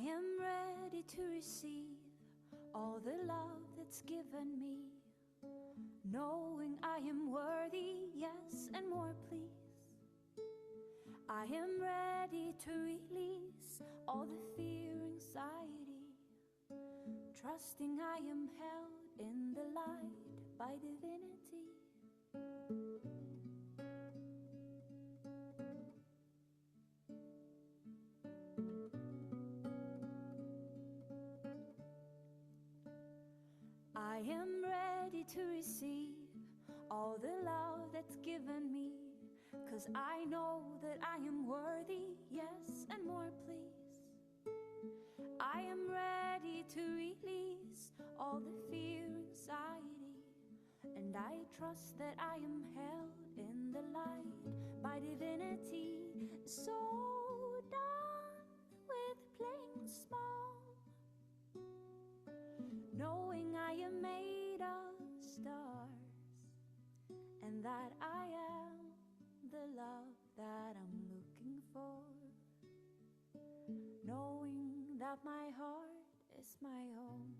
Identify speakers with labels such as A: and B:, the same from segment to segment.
A: am ready to receive all the love that's given me, knowing I am worthy, yes, and more please. I am ready to release all the fear, anxiety, trusting I am held in the light by divinity. I am ready to receive all the love that's given me, 'cause I know that I am worthy, yes, and more please. I am ready to release all the fear, anxiety, and I trust that I am held in the light by divinity. So done with playing small, knowing I am made of stars, and that I am the love that I'm looking for, knowing that my heart is my home.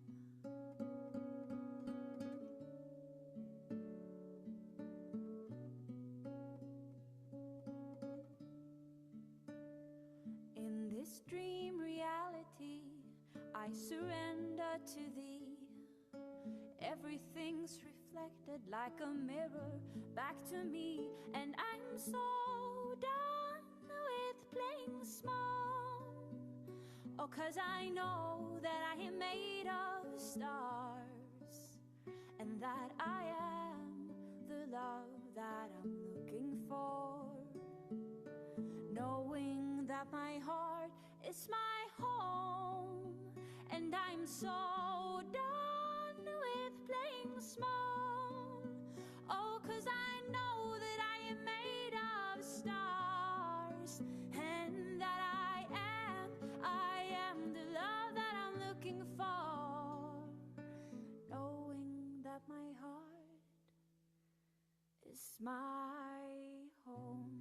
A: In this dream reality, I surrender to thee. Everything's reflected like a mirror back to me, and I'm so done with playing small. Oh, 'cause I know that I am made of stars, and that I am the love that I'm looking for, knowing that my heart is my home, and I'm so done with playing small. Oh, 'cause I know that I am made of stars, and that I am the love that I'm looking for, knowing that my heart is my home.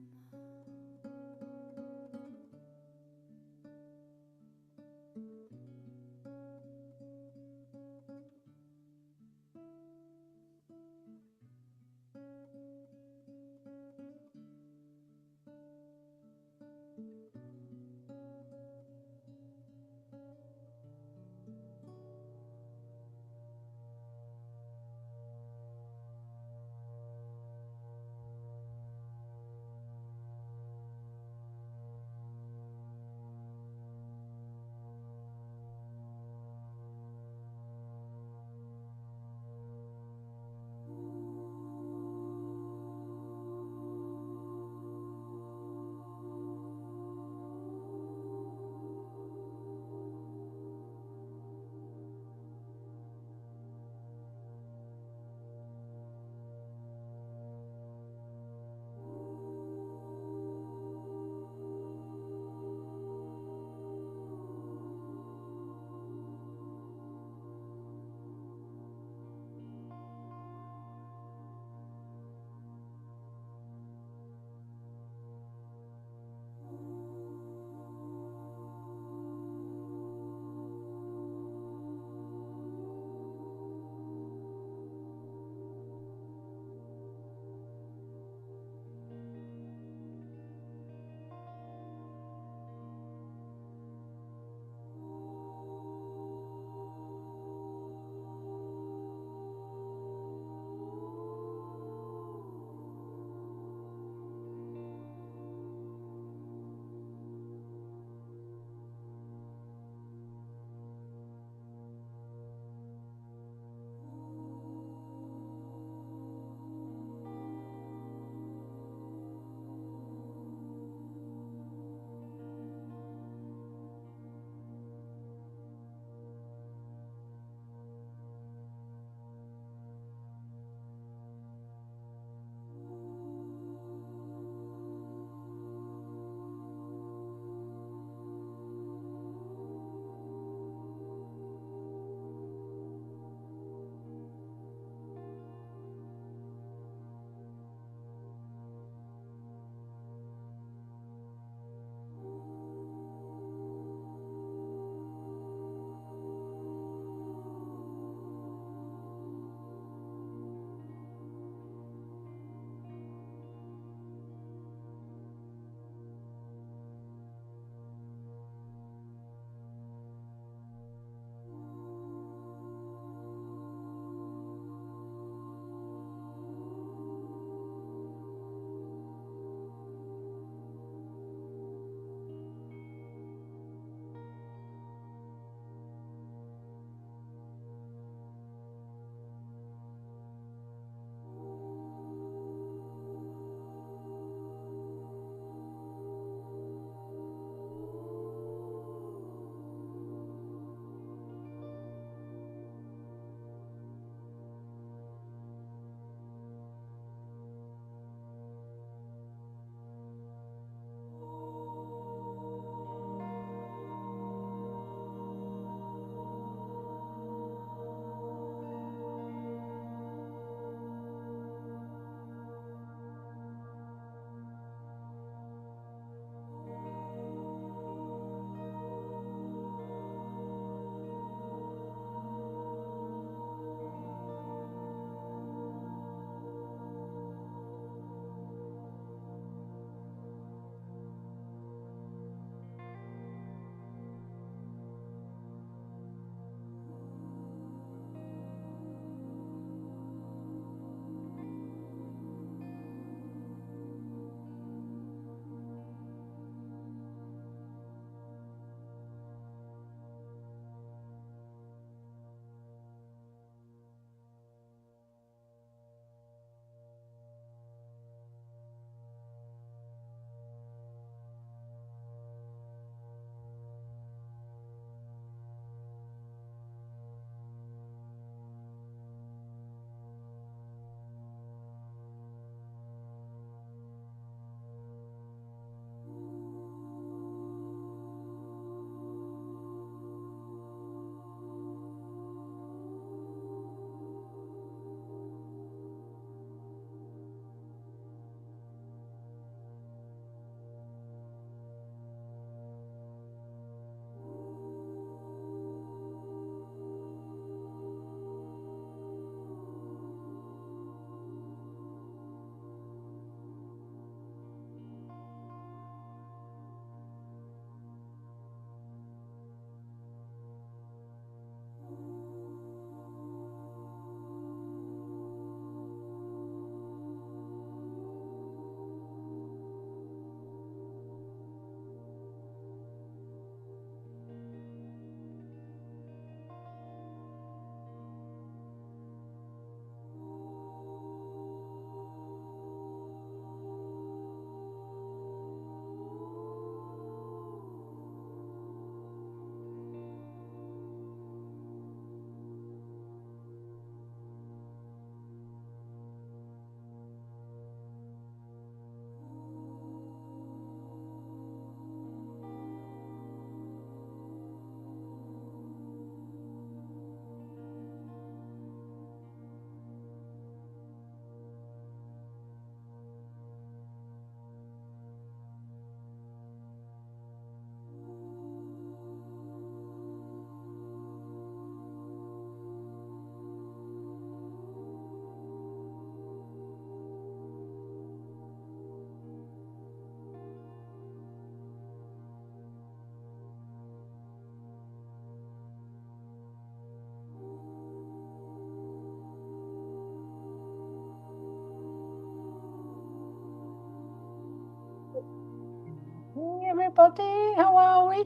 B: everybody. How are we?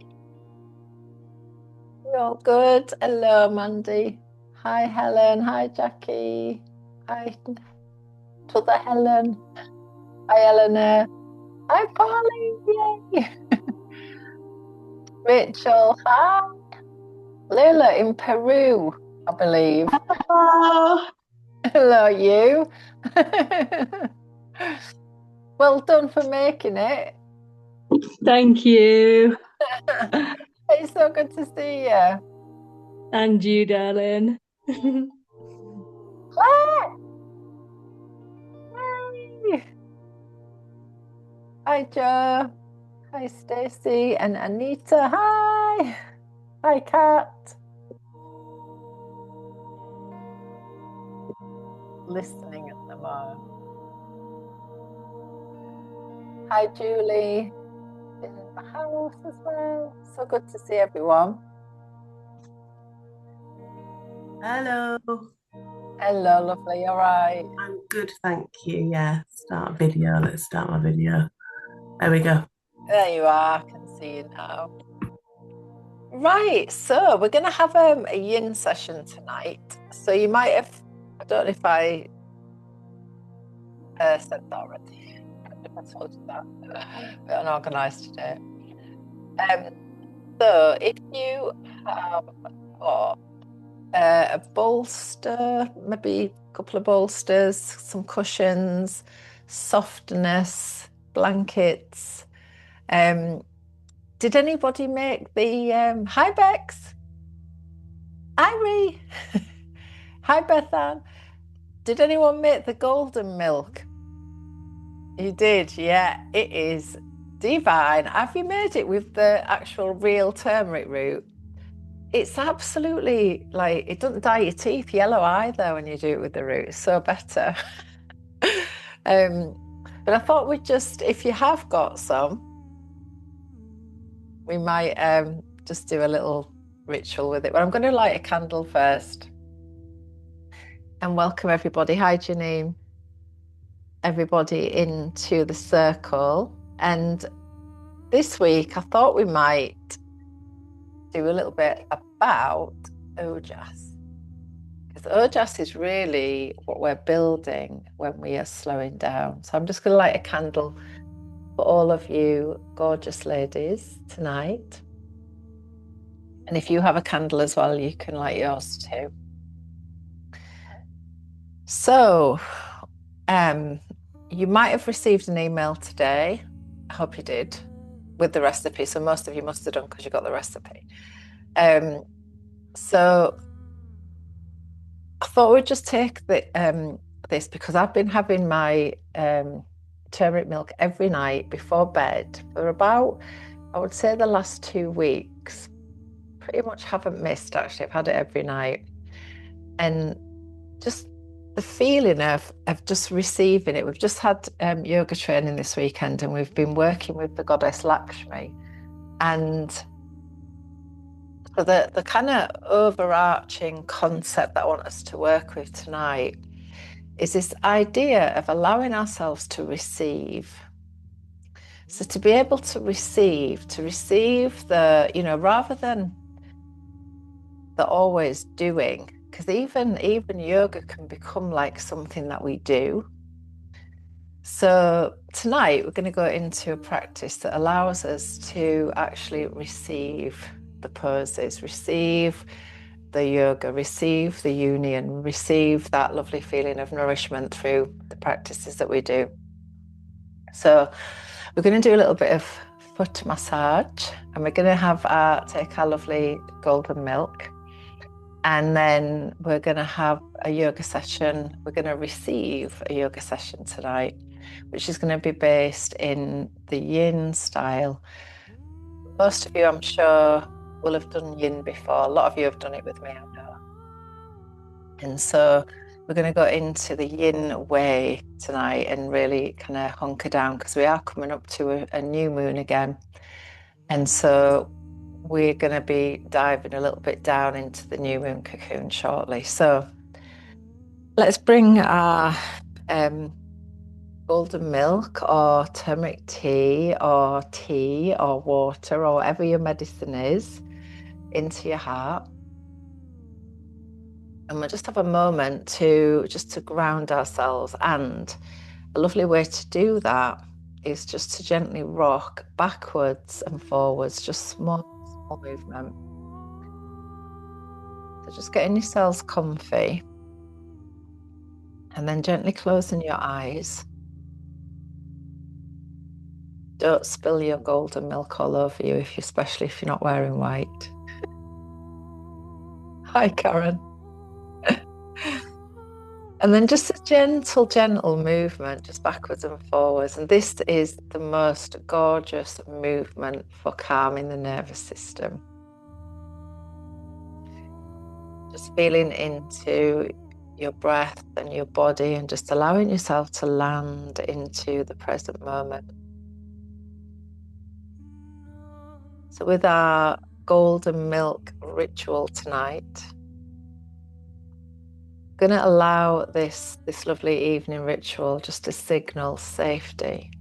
B: We're all good. Hello, Mandy. Hi, Helen. Hi, Jackie. Hi, to the Helen. Hi, Eleanor. Hi, Polly. Yay. Rachel. Hi. Leila in Peru, I believe.
C: Hello.
B: Hello, you. Well done for making it.
C: Thank you.
B: It's so good to see you.
C: And you, darling.
B: Claire! Yay! Hi, Joe. Hi, Stacey and Anita. Hi. Hi, Kat. Listening at the moment. Hi, Julie. In the house as well. So good to see everyone.
D: Hello.
B: Hello, lovely. All right.
D: I'm good, thank you. Yeah, start video. Let's start my video. There we go.
B: There you are. I can see you now. Right, so we're going to have a yin session tonight. So you might have, I don't know if I said that already. I told you that. A bit unorganised today. So if you have got a bolster, maybe a couple of bolsters, some cushions, softness, blankets. Did anybody make the hi Bex? Irie. Hi Bethan. Did anyone make the golden milk? You did, yeah. It is divine. Have you made it with the actual real turmeric root? It's absolutely like, it doesn't dye your teeth yellow either when you do it with the root. It's so better. But I thought we'd just, if you have got some, we might just do a little ritual with it. But I'm going to light a candle first. And welcome everybody. Hi, Janine. Everybody into the circle. And this week, I thought we might do a little bit about Ojas. Because Ojas is really what we're building when we are slowing down. So I'm just going to light a candle for all of you gorgeous ladies tonight. And if you have a candle as well, you can light yours too. So, you might have received an email today. I hope you did, with the recipe. So most of you must have done because you got the recipe. So I thought we'd just take this because I've been having my turmeric milk every night before bed for about, I would say, the last 2 weeks. Pretty much haven't missed, actually. I've had it every night. And just the feeling of just receiving it. We've just had yoga training this weekend and we've been working with the goddess Lakshmi. And so the kind of overarching concept that I want us to work with tonight is this idea of allowing ourselves to receive. So to be able to receive the, rather than the always doing, because even yoga can become like something that we do. So tonight we're going to go into a practice that allows us to actually receive the poses, receive the yoga, receive the union, receive that lovely feeling of nourishment through the practices that we do. So we're going to do a little bit of foot massage and we're going to take our lovely golden milk. And then we're going to have a yoga session. We're going to receive a yoga session tonight, which is going to be based in the yin style. Most of you, I'm sure, will have done yin before. A lot of you have done it with me, I know. And so we're going to go into the yin way tonight and really kind of hunker down because we are coming up to a new moon again. And so we're going to be diving a little bit down into the new moon cocoon shortly. So let's bring our golden milk or turmeric tea or water or whatever your medicine is into your heart. And we'll just have a moment to ground ourselves. And a lovely way to do that is just to gently rock backwards and forwards, just small movement. So just getting yourselves comfy and then gently closing your eyes. Don't spill your golden milk all over you, especially if you're not wearing white. Hi, Karen. And then just a gentle movement, just backwards and forwards. And this is the most gorgeous movement for calming the nervous system. Just feeling into your breath and your body and just allowing yourself to land into the present moment. So with our golden milk ritual tonight, I'm going to allow this lovely evening ritual just to signal safety,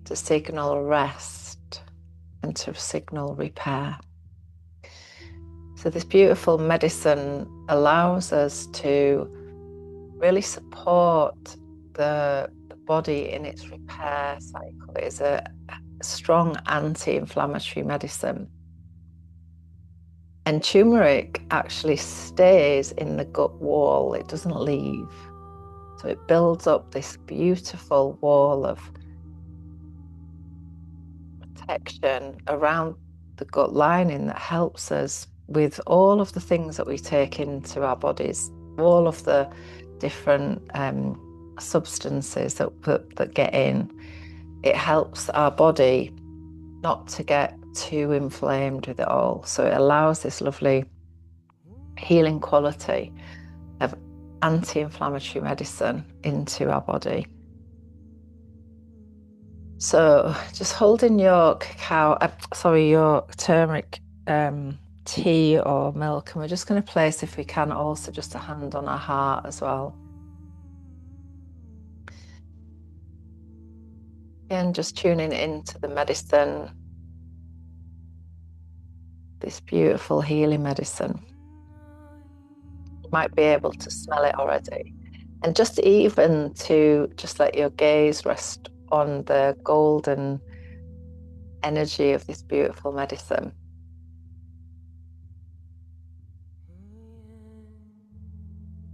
B: to signal rest, and to signal repair. So this beautiful medicine allows us to really support the body in its repair cycle. It is a strong anti-inflammatory medicine. And turmeric actually stays in the gut wall, it doesn't leave. So it builds up this beautiful wall of protection around the gut lining that helps us with all of the things that we take into our bodies, all of the different substances that get in. It helps our body not to get too inflamed with it all. So it allows this lovely healing quality of anti-inflammatory medicine into our body. So just holding your your turmeric tea or milk, and we're just going to place, if we can, also just a hand on our heart as well. Again, just tuning into the medicine, this beautiful healing medicine. You might be able to smell it already. And just even to just let your gaze rest on the golden energy of this beautiful medicine.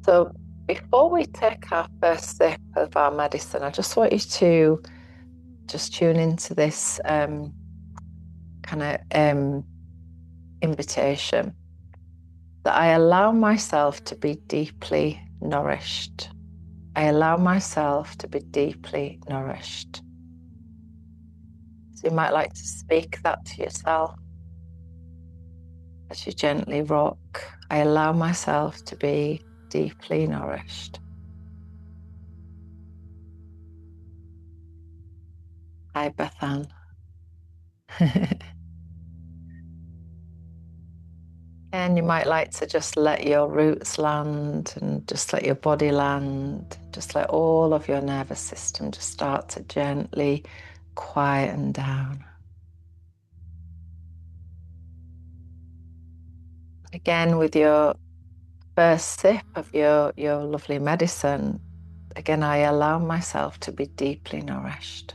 B: So before we take our first sip of our medicine, I just want you to just tune into this kind of invitation that I allow myself to be deeply nourished. I allow myself to be deeply nourished. So you might like to speak that to yourself as you gently rock. I allow myself to be deeply nourished. Hi, Bethan. And you might like to just let your roots land and just let your body land. Just let all of your nervous system just start to gently quieten down. Again, with your first sip of your lovely medicine, again, I allow myself to be deeply nourished.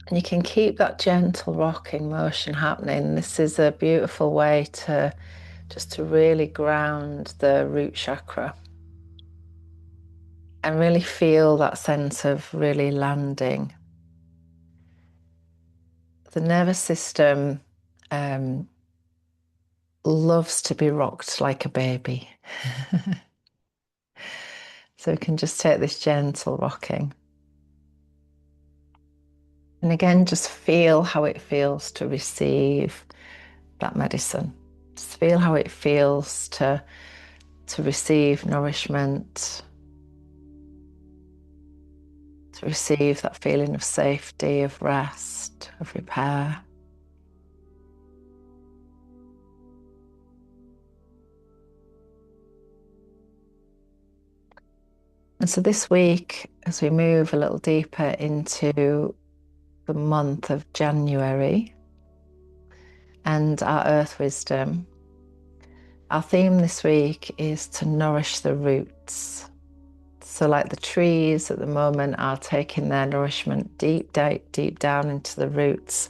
B: And you can keep that gentle rocking motion happening. This is a beautiful way to really ground the root chakra and really feel that sense of really landing. The nervous system loves to be rocked like a baby. So we can just take this gentle rocking. And again, just feel how it feels to receive that medicine. Just feel how it feels to receive nourishment, to receive that feeling of safety, of rest, of repair. And so this week, as we move a little deeper into the month of January and our earth wisdom, our theme this week is to nourish the roots. So like the trees at the moment are taking their nourishment deep down into the roots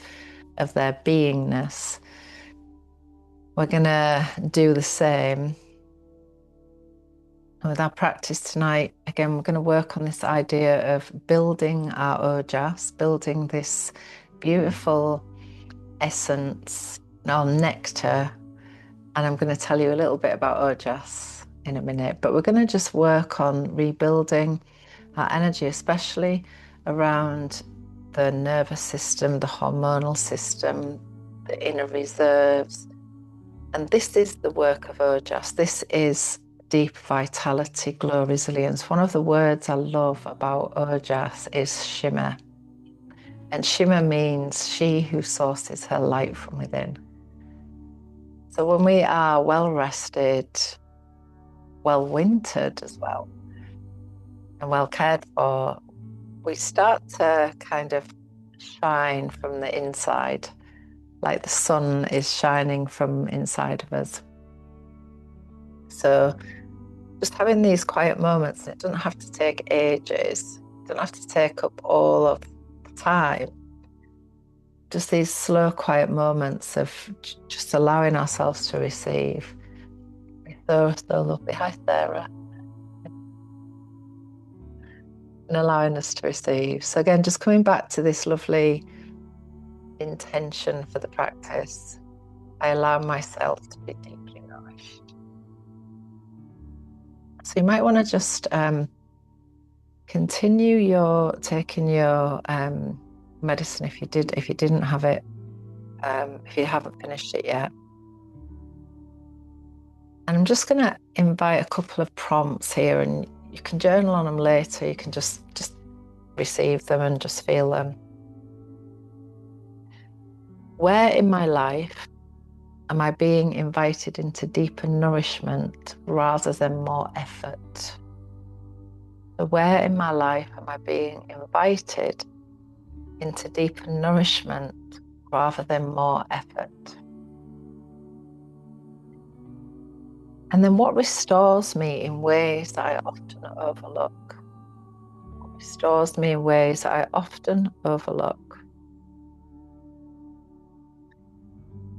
B: of their beingness. We're going to do the same with our practice tonight. Again, we're going to work on this idea of building our Ojas, building this beautiful essence or nectar. And I'm going to tell you a little bit about Ojas in a minute, but we're going to just work on rebuilding our energy, especially around the nervous system, the hormonal system, the inner reserves. And this is the work of Ojas. This is deep vitality, glow, resilience. One of the words I love about Ojas is shimmer. And shimmer means she who sources her light from within. So when we are well rested, well wintered as well, and well cared for, we start to kind of shine from the inside, like the sun is shining from inside of us. So just having these quiet moments, it doesn't have to take ages, it doesn't have to take up all of the time. Just these slow, quiet moments of just allowing ourselves to receive. So lovely. Hi, Sarah. And allowing us to receive. So again, just coming back to this lovely intention for the practice. I allow myself to be deeply nourished. So you might want to just continue taking your medicine if you didn't have it, if you haven't finished it yet. And I'm just going to invite a couple of prompts here, and you can journal on them later. You can just receive them and just feel them. Where in my life am I being invited into deeper nourishment rather than more effort? So where in my life am I being invited into deeper nourishment rather than more effort? And then what restores me in ways that I often overlook? What restores me in ways that I often overlook?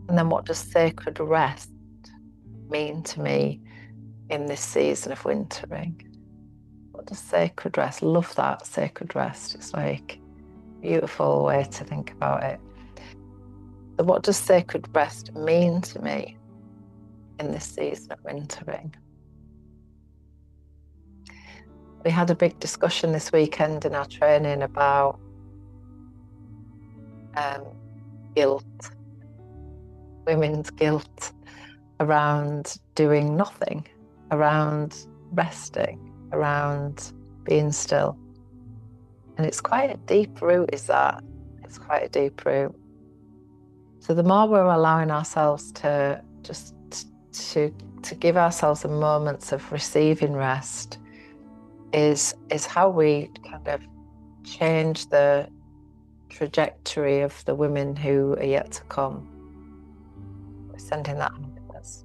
B: And then what does sacred rest mean to me in this season of wintering? What does sacred rest? Love that, sacred rest. It's like a beautiful way to think about it. So what does sacred rest mean to me in this season of wintering? We had a big discussion this weekend in our training about guilt, women's guilt around doing nothing, around resting, around being still. And it's quite a deep root, is that? It's quite a deep root. So the more we're allowing ourselves to just to give ourselves a moments of receiving rest is how we kind of change the trajectory of the women who are yet to come. We're sending that on with us.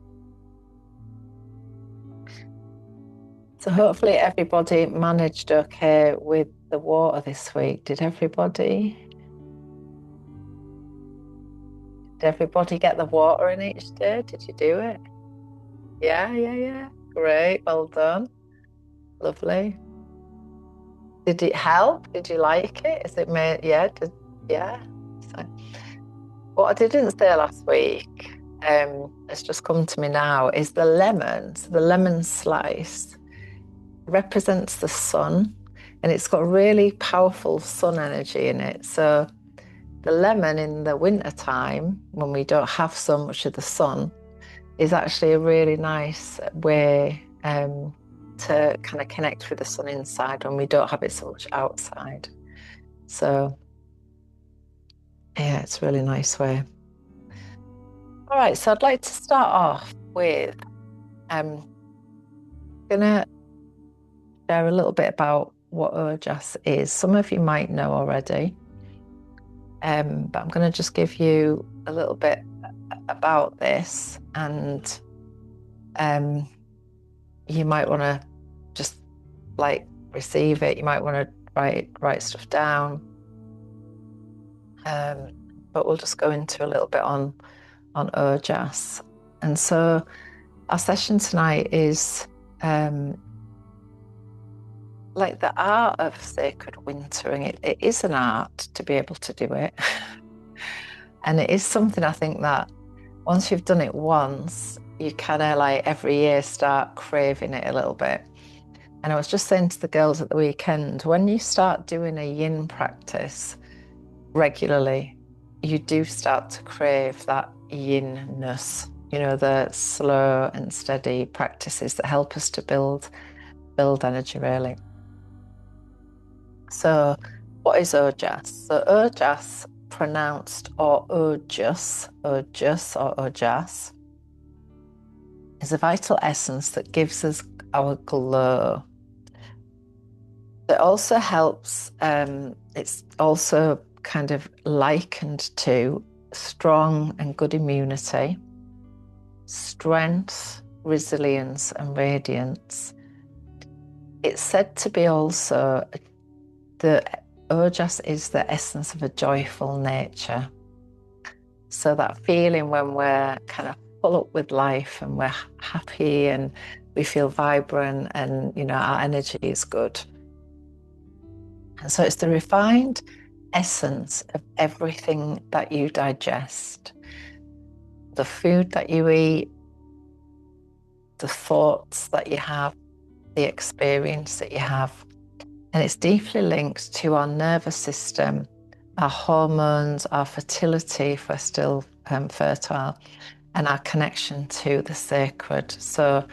B: So hopefully everybody managed okay with the water this week. Did everybody get the water in each day? Did you do it? Yeah. Great, well done. Lovely. Did it help? Did you like it? Is it made? Yeah. So, what I didn't say last week, it's just come to me now, is the lemon. So the lemon slice represents the sun, and it's got really powerful sun energy in it. So the lemon in the winter time, when we don't have so much of the sun, is actually a really nice way to kind of connect with the sun inside when we don't have it so much outside. So yeah, it's a really nice way. All right, so I'd like to start off with gonna share a little bit about what Ojas is. Some of you might know already, but I'm going to just give you a little bit about this, and you might want to just like receive it. You might want to write stuff down, but we'll just go into a little bit on Ojas. And so our session tonight is like the art of sacred wintering. It is an art to be able to do it. And it is something I think that once you've done it once, you kind of like every year start craving it a little bit. And I was just saying to the girls at the weekend, when you start doing a yin practice regularly, you do start to crave that yin-ness, you know, the slow and steady practices that help us to build energy, really. So what is Ojas? So Ojas, pronounced or Ojas, or Ojas, is a vital essence that gives us our glow. It also helps, it's also kind of likened to strong and good immunity, strength, resilience, and radiance. It's said to be also, the Ojas is the essence of a joyful nature. So that feeling when we're kind of full up with life and we're happy and we feel vibrant and, you know, our energy is good. And so it's the refined essence of everything that you digest, the food that you eat, the thoughts that you have, the experience that you have. And it's deeply linked to our nervous system, our hormones, our fertility if we're still fertile, and our connection to the sacred. So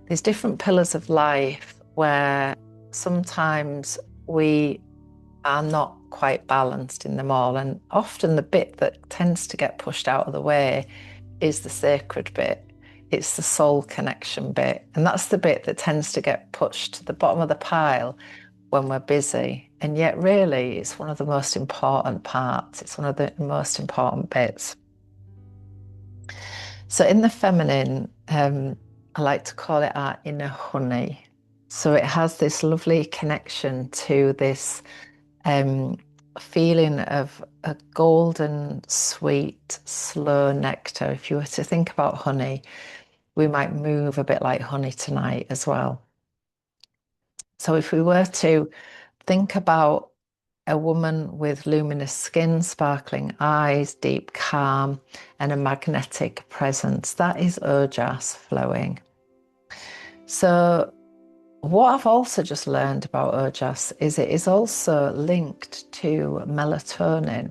B: there's different pillars of life where sometimes we are not quite balanced in them all. And often the bit that tends to get pushed out of the way is the sacred bit. It's the soul connection bit. And that's the bit that tends to get pushed to the bottom of the pile when we're busy. And yet really it's one of the most important parts. It's one of the most important bits. So in the feminine, I like to call it our inner honey. So it has this lovely connection to this feeling of a golden, sweet, slow nectar. If you were to think about honey, we might move a bit like honey tonight as well. So if we were to think about a woman with luminous skin, sparkling eyes, deep calm, and a magnetic presence, that is Ojas flowing. So what I've also just learned about Ojas is it is also linked to melatonin.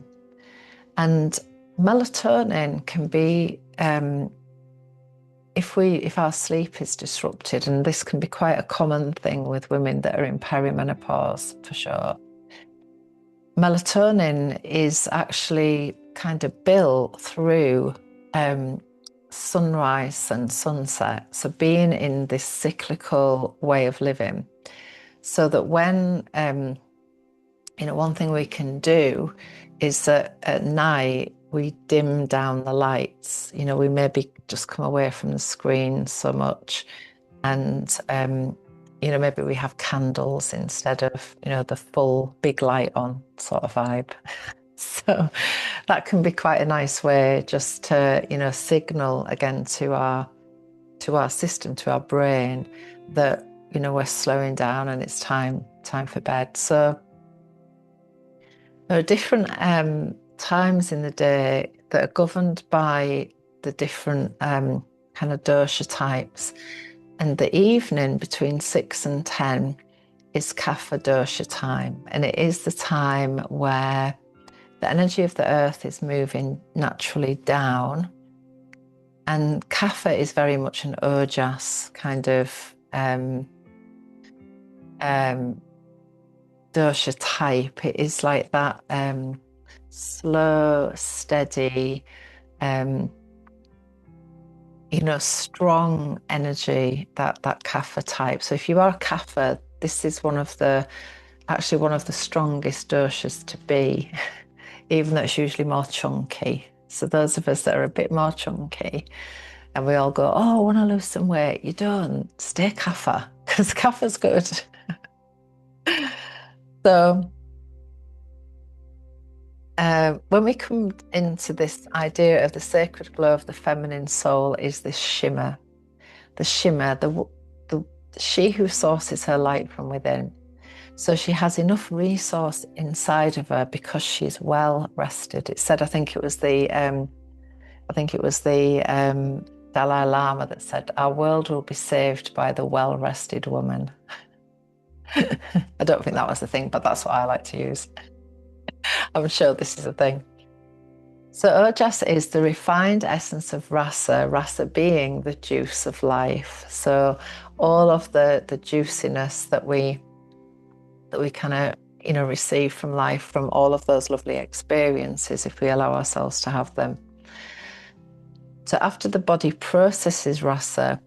B: And melatonin can be, if our sleep is disrupted, and this can be quite a common thing with women that are in perimenopause for sure. Melatonin is actually kind of built through sunrise and sunset, so being in this cyclical way of living, so that when you know, one thing we can do is that at night we dim down the lights. You know, we maybe just come away from the screen so much, and you know, maybe we have candles instead of, you know, the full big light on sort of vibe. So that can be quite a nice way just to, you know, signal again to our system, to our brain, that, you know, we're slowing down and it's time for bed. So there are different times in the day that are governed by the different kind of dosha types. And the evening between 6 and 10 is kapha dosha time. And it is the time where the energy of the earth is moving naturally down. And kapha is very much an ojas kind of dosha type. It is like that slow, steady, you strong energy, that kapha type. So if you are kapha, this is actually one of the strongest doshas to be, even though it's usually more chunky. So those of us that are a bit more chunky, and we all go, oh, I want to lose some weight. You don't. Stay kapha, because kapha's good. So when we come into this idea of the sacred glow of the feminine soul, is this shimmer. The shimmer, she who sources her light from within. So she has enough resource inside of her because she's well rested. It said, I think it was the Dalai Lama that said, our world will be saved by the well-rested woman. I don't think that was the thing, but that's what I like to use. I'm sure this is a thing. So Ojas is the refined essence of rasa, rasa being the juice of life. So all of the juiciness that we kind of receive from life, from all of those lovely experiences, if we allow ourselves to have them. So after the body processes rasa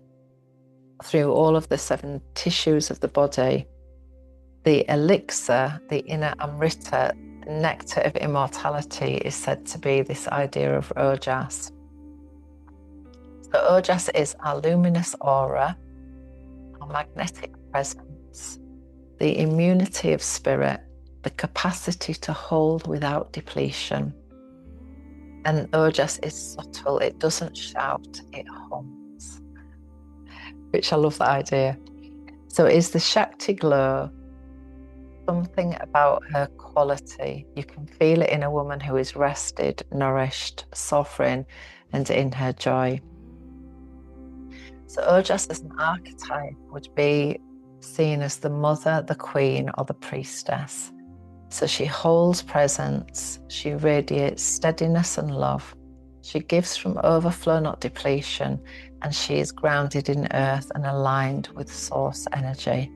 B: through all of the 7 tissues of the body, the elixir, the inner amrita, the nectar of immortality, is said to be this idea of Ojas. So Ojas is our luminous aura, our magnetic presence, the immunity of spirit, the capacity to hold without depletion. And Ojas is subtle, it doesn't shout, it hums, which I love that idea. So is the Shakti glow, something about her quality. You can feel it in a woman who is rested, nourished, sovereign, and in her joy. So Ojas as an archetype would be seen as the mother, the queen, or the priestess. So she holds presence, she radiates steadiness and love. She gives from overflow, not depletion, and she is grounded in earth and aligned with source energy.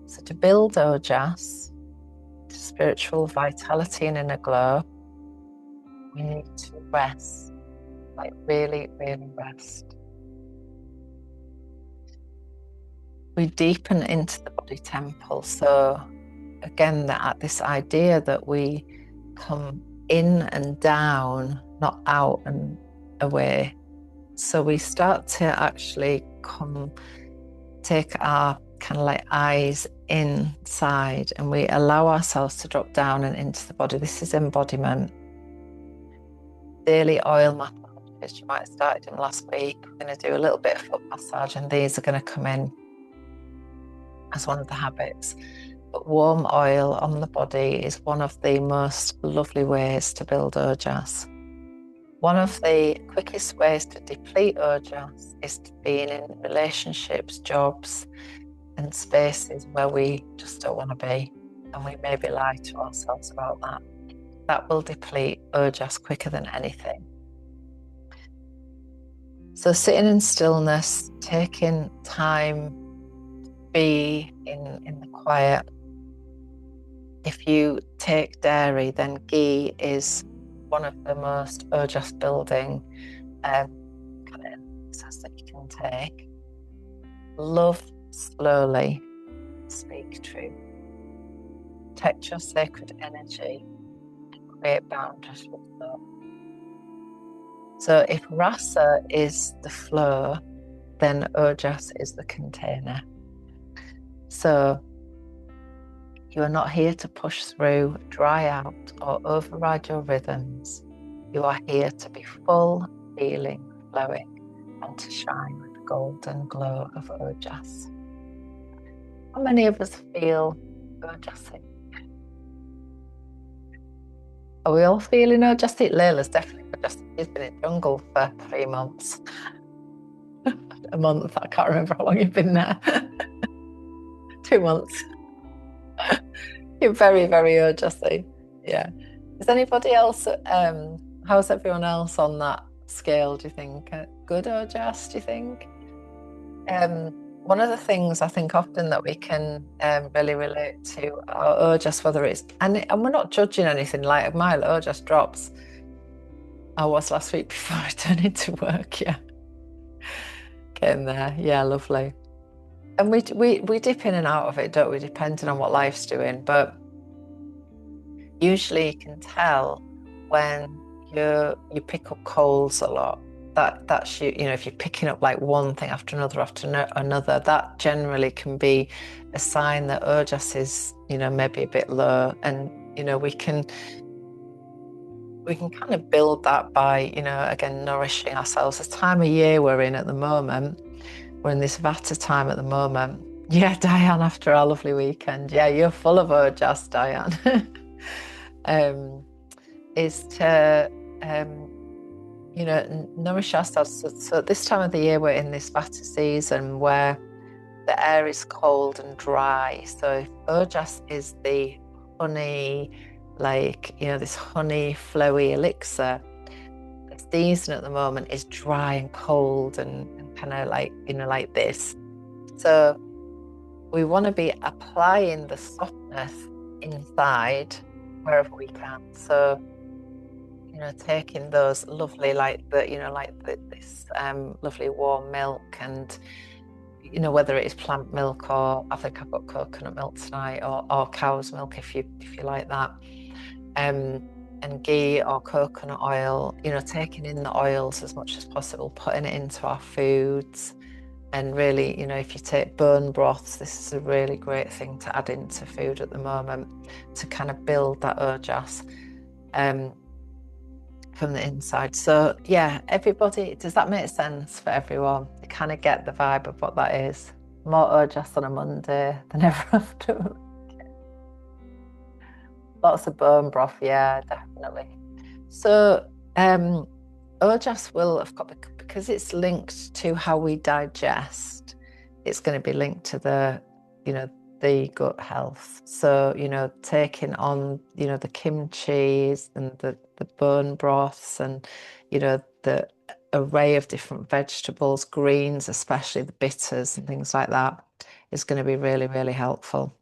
B: So to build Ojas, to spiritual vitality and inner glow, we need to rest, like really, really rest. We deepen into the body temple. So again, this idea that we come in and down, not out and away. So we start to actually take our kind of like eyes inside, and we allow ourselves to drop down and into the body. This is embodiment. Daily oil massage, you might have started them last week. We're going to do a little bit of foot massage, and these are going to come in as one of the habits. But warm oil on the body is one of the most lovely ways to build Ojas. One of the quickest ways to deplete Ojas is to be in relationships, jobs, and spaces where we just don't want to be, and we maybe lie to ourselves about that. That will deplete Ojas quicker than anything. So sitting in stillness, taking time to be in the quiet. If you take dairy, then ghee is one of the most Ojas building kind of exercises that you can take. Love slowly, speak true. Protect your sacred energy and create boundaries with love. So if rasa is the flow, then Ojas is the container. So you are not here to push through, dry out, or override your rhythms. You are here to be full, feeling, flowing, and to shine with the golden glow of Ojas. How many of us feel Ojasic? Are we all feeling Ojasic? Layla's definitely Ojasic. She's been in jungle for 3 months. A month, I can't remember how long you've been there. 2 months. You're very, very Ojasic. Yeah. Is anybody else, how's everyone else on that scale, do you think? Good Ojas, do you think? One of the things I think often that we can really relate to our Ojas, whether it's, and we're not judging anything, like my Ojas drops. I was last week before I turned into work, yeah. Getting there. Yeah, lovely. And we dip in and out of it, don't we, depending on what life's doing. But usually you can tell when you pick up colds a lot. That's you know, if you're picking up like one thing after another, that generally can be a sign that Ojas is, you know, maybe a bit low. And you know, we can kind of build that by, you know, again, nourishing ourselves. The time of year we're in at the moment, we're in this Vata time at the moment. Yeah, Diane, after our lovely weekend. Yeah, you're full of Ojas, Diane. Is to you know, nourish ourselves. So this time of the year we're in this Vata season where the air is cold and dry. So Ojas is the honey, like, you know, this honey flowy elixir. The season at the moment is dry and cold and kind of like, you know, like this. So we want to be applying the softness inside wherever we can. So, you know, taking those lovely, like the, you know, like this lovely warm milk, and you know, whether it is plant milk, or I think I've got coconut milk tonight, or cow's milk if you like that, and ghee or coconut oil, you know, taking in the oils as much as possible, putting it into our foods. And really, you know, if you take bone broths, this is a really great thing to add into food at the moment to kind of build that Ojas from the inside. So yeah, everybody, does that make sense for everyone? You kind of get the vibe of what that is. More Ojas on a Monday than ever after. Lots of bone broth, yeah, definitely. So Ojas will, of course, because it's linked to how we digest, it's going to be linked to the, you know, the gut health. So, you know, taking on, you know, the kimchis and the bone broths, and, you know, the array of different vegetables, greens, especially the bitters and things like that, is going to be really, really helpful.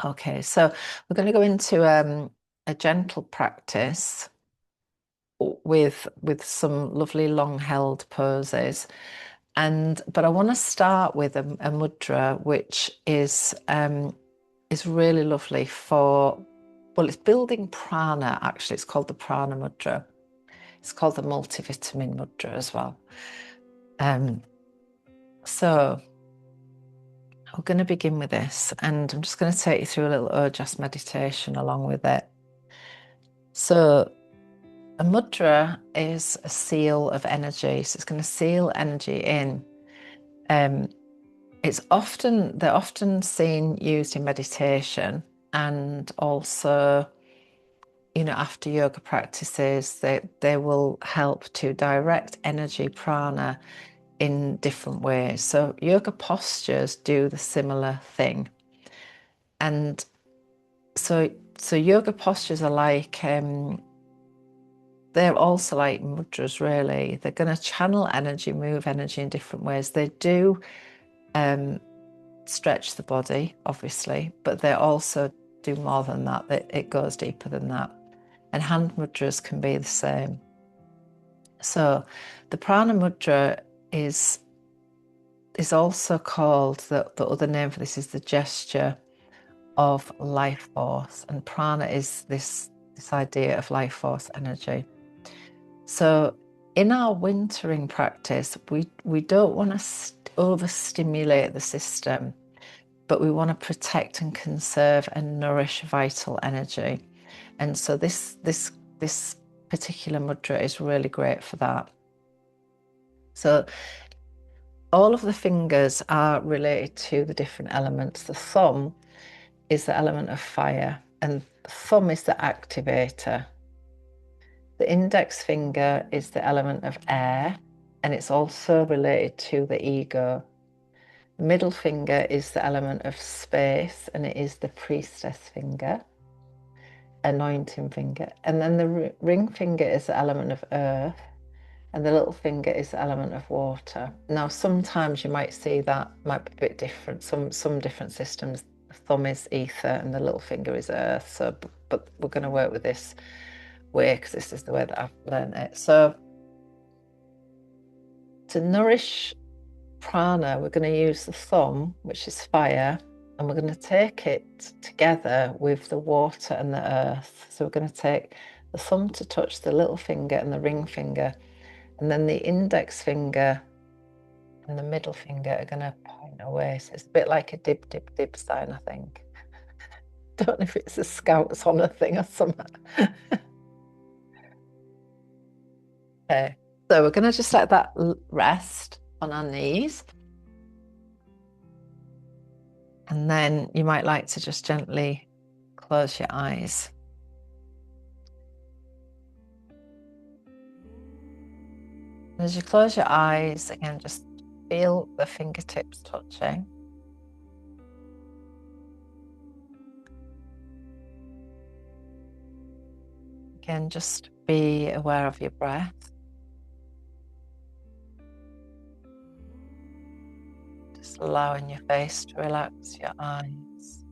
B: Okay, so we're going to go into a gentle practice with some lovely long held poses, but I want to start with a mudra which is really lovely for, well, it's building prana. Actually, it's called the prana mudra. It's called the multivitamin mudra as well. So we're going to begin with this, and I'm just going to take you through a little Ojas meditation along with it. So a mudra is a seal of energy, so it's going to seal energy in. They're often seen used in meditation, and also, you know, after yoga practices, they will help to direct energy prana in different ways. So yoga postures do the similar thing, and so yoga postures are like they're also like mudras, really. They're going to channel energy, move energy in different ways. They do stretch the body, obviously, but they also do more than that. It goes deeper than that. And hand mudras can be the same. So the prana mudra is also called, the other name for this is the gesture of life force. And prana is this idea of life force energy. So in our wintering practice, we don't want to overstimulate the system, but we want to protect and conserve and nourish vital energy. And so this particular mudra is really great for that. So all of the fingers are related to the different elements. The thumb is the element of fire, and the thumb is the activator. The index finger is the element of air, and it's also related to the ego. The middle finger is the element of space, and it is the priestess finger, anointing finger. And then the ring finger is the element of earth, and the little finger is the element of water. Now, sometimes you might see that might be a bit different. Some different systems, the thumb is ether and the little finger is earth. So, but we're going to work with this way because this is the way that I've learned it. So To nourish prana, we're going to use the thumb, which is fire, and we're going to take it together with the water and the earth. So we're going to take the thumb to touch the little finger and the ring finger, and then the index finger and the middle finger are going to point away. So it's a bit like a dib, dib, dib sign, I think. Don't know if it's a Scouts honour thing or something. Okay, so we're going to just let that rest on our knees. And then you might like to just gently close your eyes. As you close your eyes, again, just feel the fingertips touching. Again, just be aware of your breath. Just allowing your face to relax, your eyes.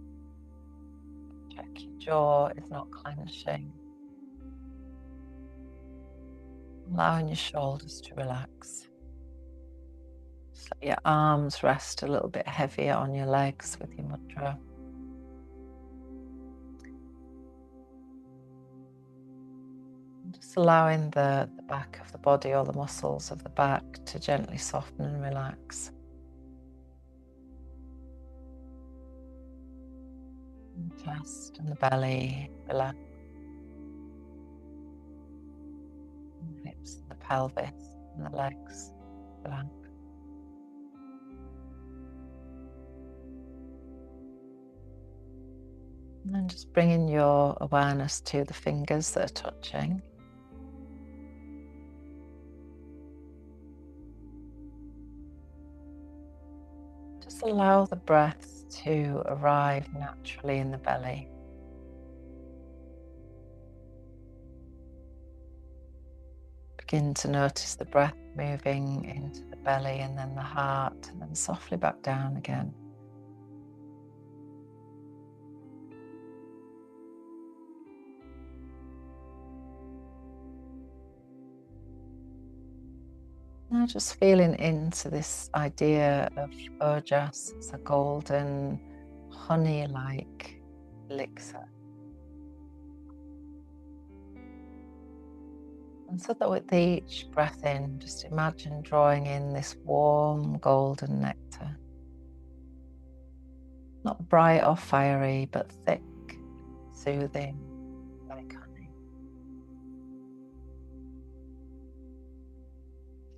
B: Check your jaw is not clenching. Allowing your shoulders to relax. Just let your arms rest a little bit heavier on your legs with your mudra. Just allowing the back of the body or the muscles of the back to gently soften and relax. And the chest and the belly relax. And the hips and the pelvis and the legs relax. And then just bringing your awareness to the fingers that are touching. Just allow the breath to arrive naturally in the belly. Begin to notice the breath moving into the belly and then the heart, and then softly back down again. Now just feeling into this idea of Ojas as a golden honey-like elixir. And so that with each breath in, just imagine drawing in this warm golden nectar. Not bright or fiery, but thick, soothing, like honey.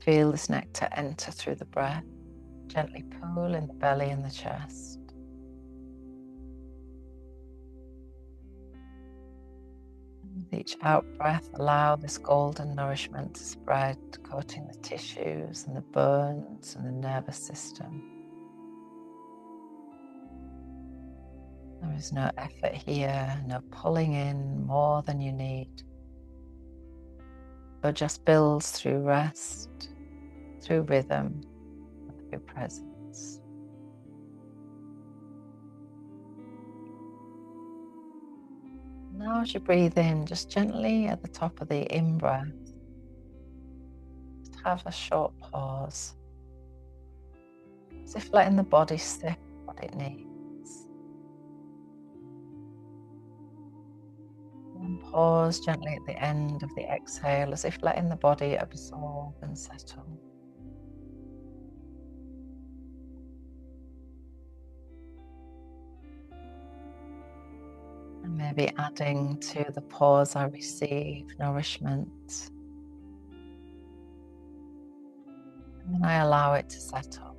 B: Feel this nectar enter through the breath, gently pull in the belly and the chest. And with each out breath, allow this golden nourishment to spread, coating the tissues and the bones and the nervous system. There is no effort here, no pulling in more than you need, but just builds through rest, through rhythm, and through presence. Now as you breathe in, just gently at the top of the in-breath, just have a short pause, as if letting the body sip what it needs. And pause gently at the end of the exhale, as if letting the body absorb and settle. And maybe adding to the pause, I receive nourishment. And then I allow it to settle.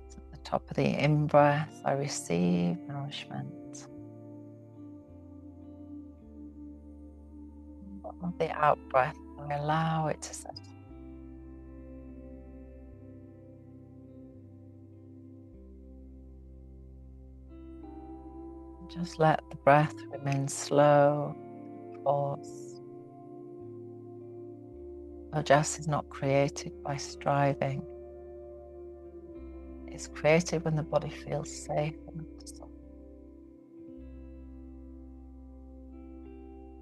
B: So at the top of the in-breath, I receive nourishment. Bottom of the out-breath, I allow it to settle. Just let the breath remain slow, pause. Ojas is not created by striving. It's created when the body feels safe enough to soften.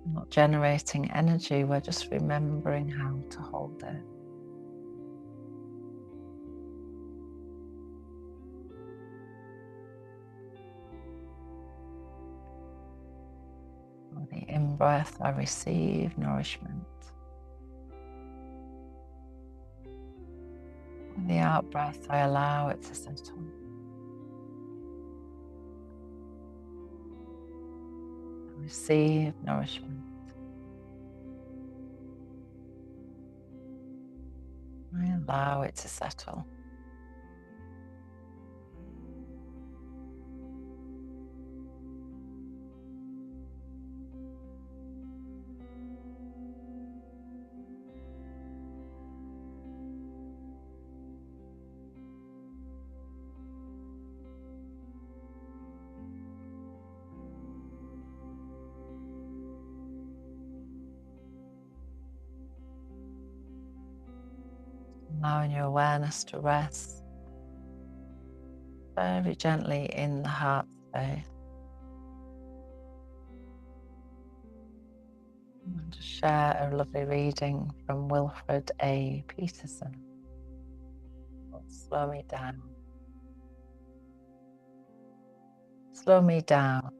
B: And not generating energy, we're just remembering how to hold it. On the in-breath, I receive nourishment. On the out-breath, I allow it to settle. I receive nourishment. I allow it to settle. Allowing your awareness to rest very gently in the heart space. I want to share a lovely reading from Wilfred A. Peterson. Slow me down. Slow me down.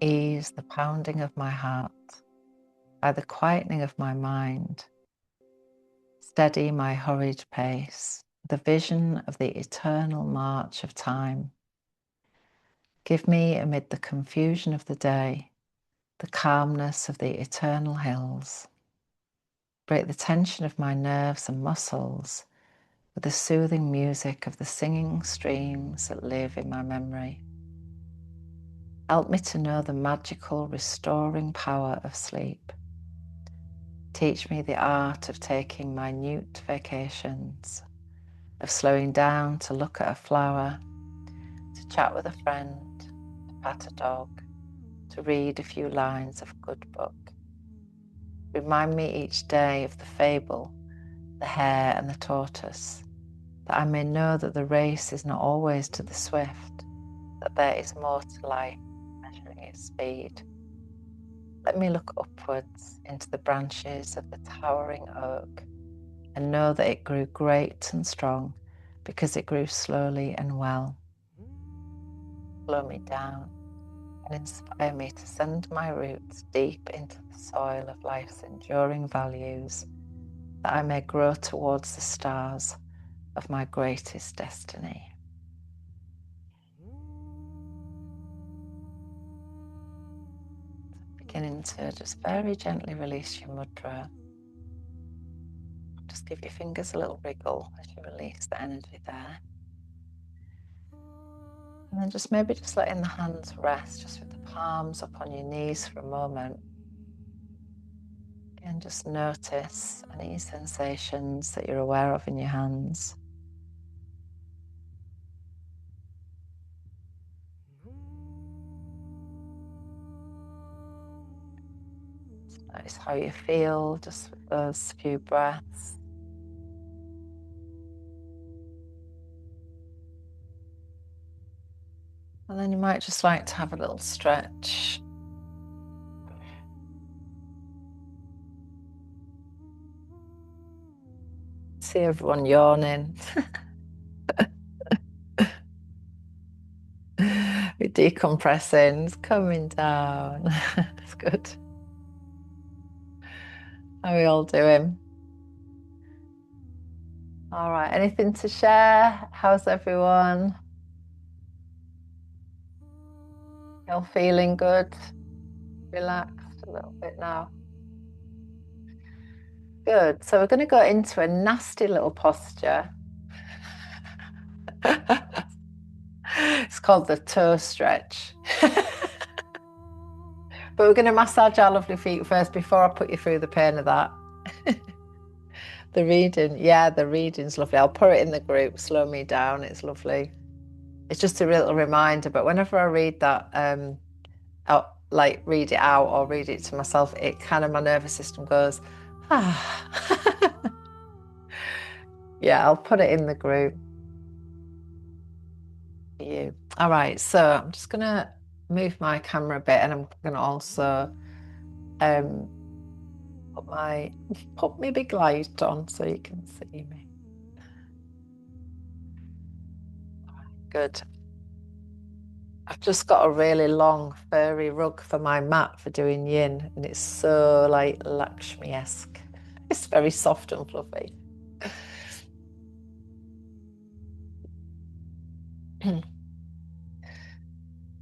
B: Ease the pounding of my heart by the quietening of my mind. Steady my hurried pace, the vision of the eternal march of time. Give me, amid the confusion of the day, the calmness of the eternal hills. Break the tension of my nerves and muscles with the soothing music of the singing streams that live in my memory. Help me to know the magical, restoring power of sleep. Teach me the art of taking minute vacations, of slowing down to look at a flower, to chat with a friend, to pat a dog, to read a few lines of a good book. Remind me each day of the fable, the hare and the tortoise, that I may know that the race is not always to the swift, that there is more to life measuring its speed. Let me look upwards into the branches of the towering oak and know that it grew great and strong because it grew slowly and well. Slow me down and inspire me to send my roots deep into the soil of life's enduring values, that I may grow towards the stars of my greatest destiny. Beginning to just very gently release your mudra. Just give your fingers a little wriggle as you release the energy there. And then just maybe just letting the hands rest, just with the palms up on your knees for a moment. Again, just notice any sensations that you're aware of in your hands. Notice how you feel just with those few breaths. And then you might just like to have a little stretch. See everyone yawning. We're decompressing, it's coming down. That's good. How are we all doing? All right, anything to share? How's everyone? You're feeling good? Relaxed a little bit now? Good. So we're going to go into a nasty little posture. It's called the toe stretch. But we're going to massage our lovely feet first before I put you through the pain of that. The reading, yeah, the reading's lovely. I'll put it in the group, slow me down, it's lovely. It's just a little reminder, but whenever I read that, like read it out or read it to myself, it kind of, my nervous system goes, ah. Yeah, I'll put it in the group for you. All right, so I'm just going to move my camera a bit, and I'm going to also put my big light on so you can see me. Good. I've just got a really long furry rug for my mat for doing yin, and it's so like Lakshmi-esque. It's very soft and fluffy.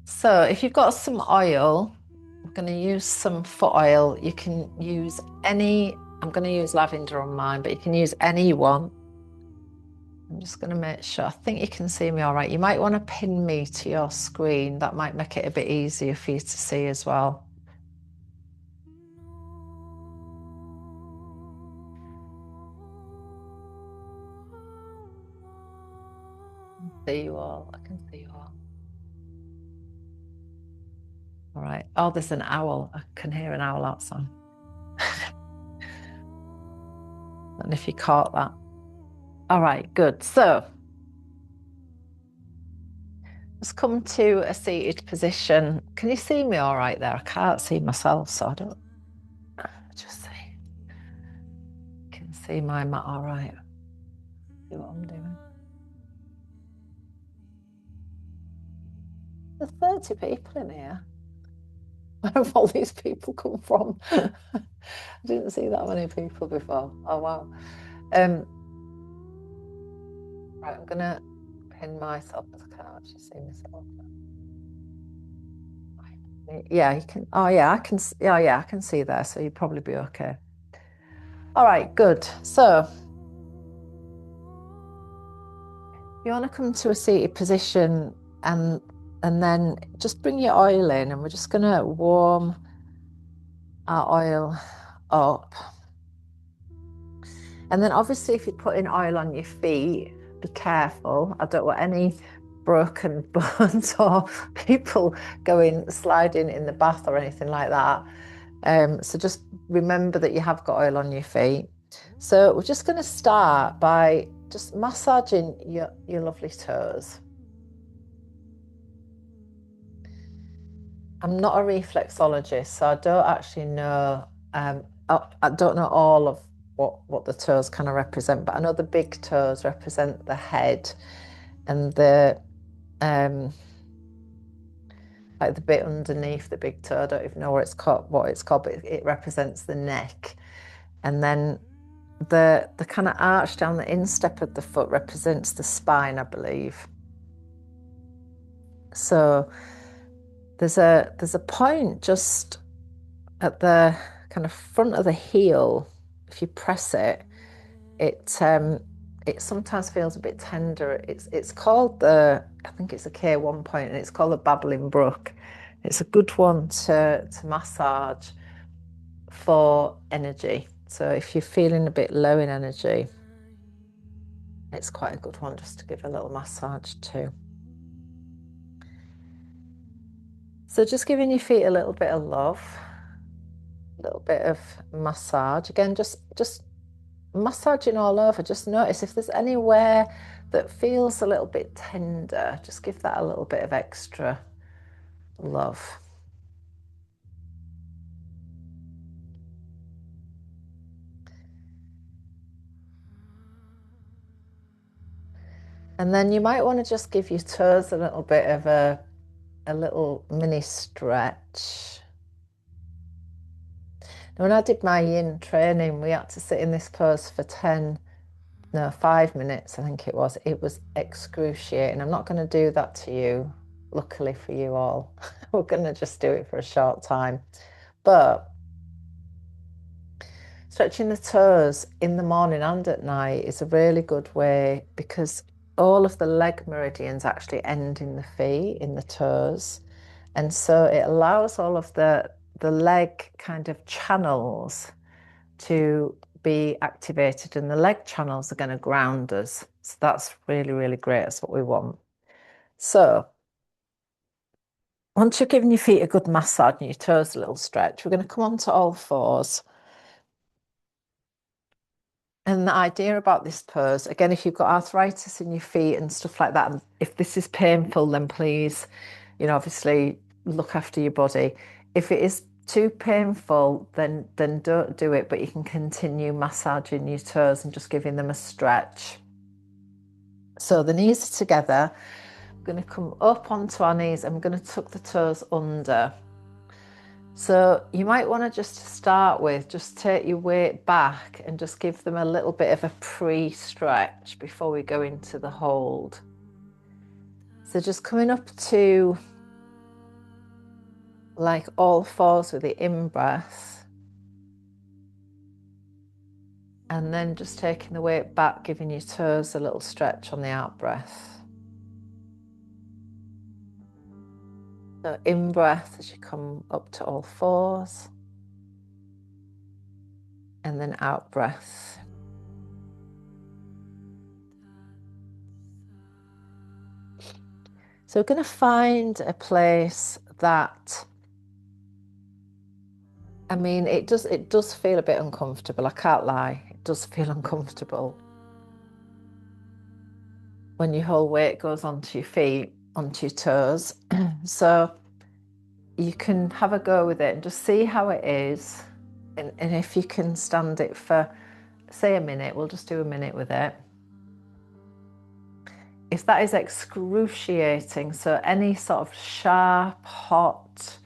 B: So if you've got some oil, I'm going to use some foot oil. You can use any, I'm going to use lavender on mine, but you can use any one. I'm just going to make sure, I think you can see me all right. You might want to pin me to your screen. That might make it a bit easier for you to see as well. See you all. I can see you all. All right. Oh, there's an owl. I can hear an owl outside. And if you caught that. All right, good. So let's come to a seated position. Can you see me all right there? I can't see myself, so I don't just see. Can see my mat all right. See what I'm doing. There's 30 people in here. Where have all these people come from? I didn't see that many people before. Oh wow. Right, I'm gonna pin myself because I can't actually see myself. Yeah, you can. Oh yeah, I can. Yeah, I can see there. So you'd probably be okay. All right, good. So you want to come to a seated position, and then just bring your oil in, and we're just gonna warm our oil up. And then obviously, if you're putting oil on your feet, be careful. I don't want any broken bones or people sliding in the bath or anything like that. So just remember that you have got oil on your feet. So we're just going to start by just massaging your lovely toes. I'm not a reflexologist, so I don't actually know. I don't know all of what the toes kind of represent, but I know the big toes represent the head, and the like the bit underneath the big toe, I don't even know what it's called, but it represents the neck. And then the kind of arch down the instep of the foot represents the spine, I believe. So there's a point just at the kind of front of the heel. If you press it, it sometimes feels a bit tender. It's called I think it's a K1 point, and it's called the babbling brook. It's a good one to massage for energy. So if you're feeling a bit low in energy, it's quite a good one just to give a little massage too. So just giving your feet a little bit of love, a little bit of massage. Again, just massaging all over. Just notice if there's anywhere that feels a little bit tender, just give that a little bit of extra love. And then you might want to just give your toes a little bit of a little mini stretch. Now, when I did my yin training, we had to sit in this pose for 5 minutes, I think it was. It was excruciating. I'm not going to do that to you, luckily for you all. We're going to just do it for a short time. But stretching the toes in the morning and at night is a really good way, because all of the leg meridians actually end in the feet, in the toes. And so it allows all of the leg kind of channels to be activated, and the leg channels are going to ground us. So that's really, really great. That's what we want. So once you've given your feet a good massage and your toes a little stretch, we're going to come onto all fours. And the idea about this pose, again, if you've got arthritis in your feet and stuff like that, and if this is painful, then please, obviously look after your body. If it is too painful, then don't do it, but you can continue massaging your toes and just giving them a stretch. So the knees are together. I'm going to come up onto our knees. I'm going to tuck the toes under. So you might want to just start with, just take your weight back and just give them a little bit of a pre-stretch before we go into the hold. So just coming up to like all fours with the in-breath. And then just taking the weight back, giving your toes a little stretch on the out-breath. So in-breath as you come up to all fours. And then out-breath. So we're going to find a place that, I mean, it does feel a bit uncomfortable. I can't lie. It does feel uncomfortable when your whole weight goes onto your feet, onto your toes. So you can have a go with it and just see how it is. And if you can stand it for, say, a minute, we'll just do a minute with it. If that is excruciating, so any sort of sharp, hot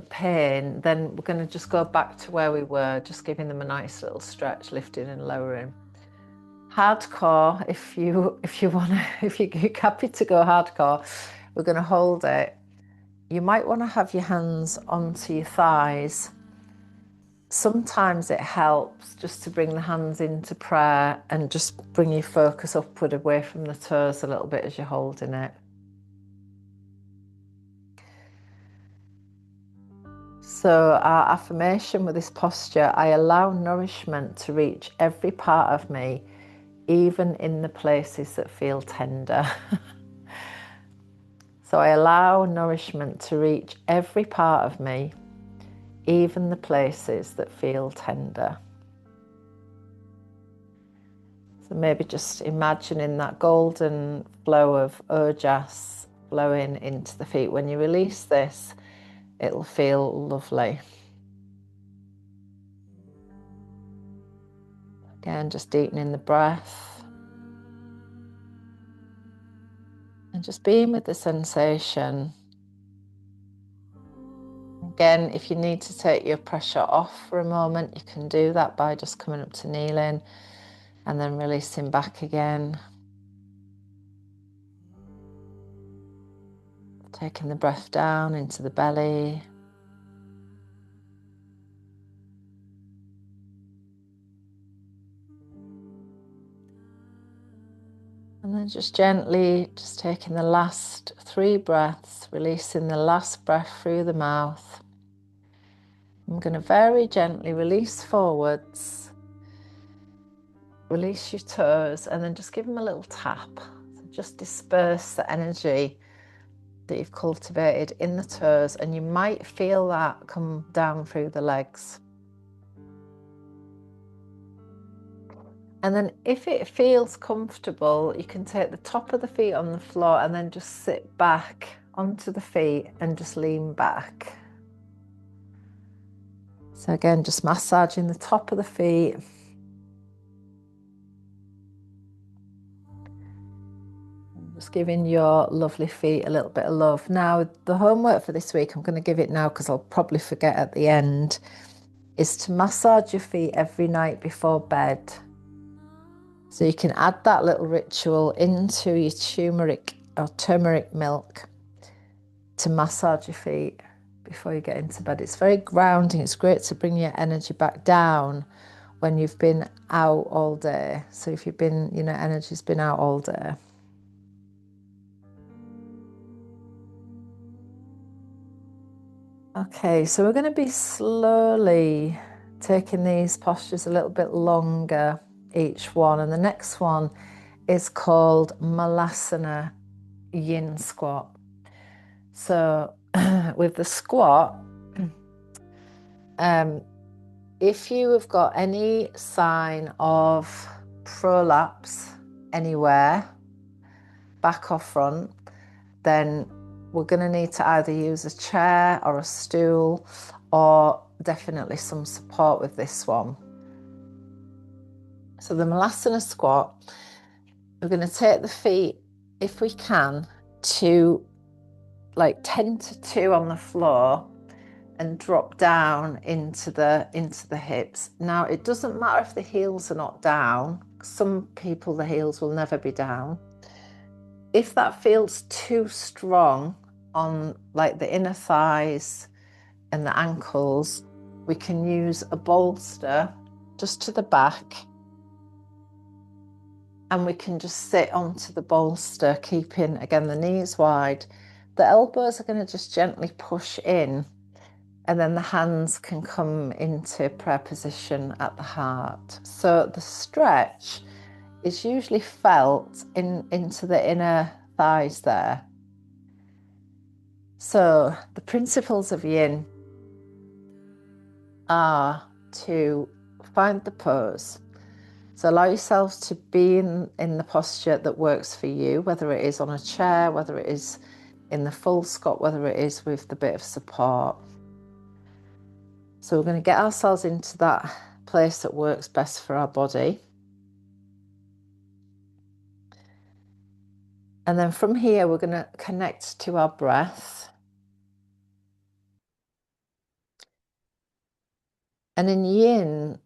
B: pain, then we're going to just go back to where we were, just giving them a nice little stretch, lifting and lowering. Hardcore, if you're happy to go hardcore, we're going to hold it. You might want to have your hands onto your thighs. Sometimes it helps just to bring the hands into prayer and just bring your focus upward away from the toes a little bit as you're holding it. So our affirmation with this posture: I allow nourishment to reach every part of me, even in the places that feel tender. So I allow nourishment to reach every part of me, even the places that feel tender. So maybe just imagining that golden flow of Ojas flowing into the feet. When you release this, it'll feel lovely. Again, just deepening the breath. And just being with the sensation. Again, if you need to take your pressure off for a moment, you can do that by just coming up to kneeling and then releasing back again. Taking the breath down into the belly. And then just gently, just taking the last 3 breaths, releasing the last breath through the mouth. I'm going to very gently release forwards, release your toes, and then just give them a little tap. So just disperse the energy that you've cultivated in the toes, and you might feel that come down through the legs. And then if it feels comfortable, you can take the top of the feet on the floor and then just sit back onto the feet and just lean back. So again, just massaging the top of the feet. Just giving your lovely feet a little bit of love. Now, the homework for this week, I'm going to give it now because I'll probably forget at the end, is to massage your feet every night before bed. So you can add that little ritual into your turmeric milk to massage your feet before you get into bed. It's very grounding. It's great to bring your energy back down when you've been out all day. So if you've been, energy's been out all day. Okay, so we're going to be slowly taking these postures a little bit longer, each one. And the next one is called Malasana Yin Squat. So with the squat, if you have got any sign of prolapse anywhere, back or front, then we're going to need to either use a chair or a stool, or definitely some support with this one. So the Malasana squat, we're going to take the feet, if we can, to like 10 to 2 on the floor and drop down into the hips. Now, it doesn't matter if the heels are not down. Some people, the heels will never be down. If that feels too strong on like the inner thighs and the ankles, we can use a bolster just to the back, and we can just sit onto the bolster, keeping again the knees wide. The elbows are going to just gently push in, and then the hands can come into prayer position at the heart. So the stretch is usually felt into the inner thighs there. So the principles of yin are to find the pose. So allow yourselves to be in the posture that works for you, whether it is on a chair, whether it is in the full squat, whether it is with the bit of support. So we're going to get ourselves into that place that works best for our body. And then from here, we're going to connect to our breath. And in yin,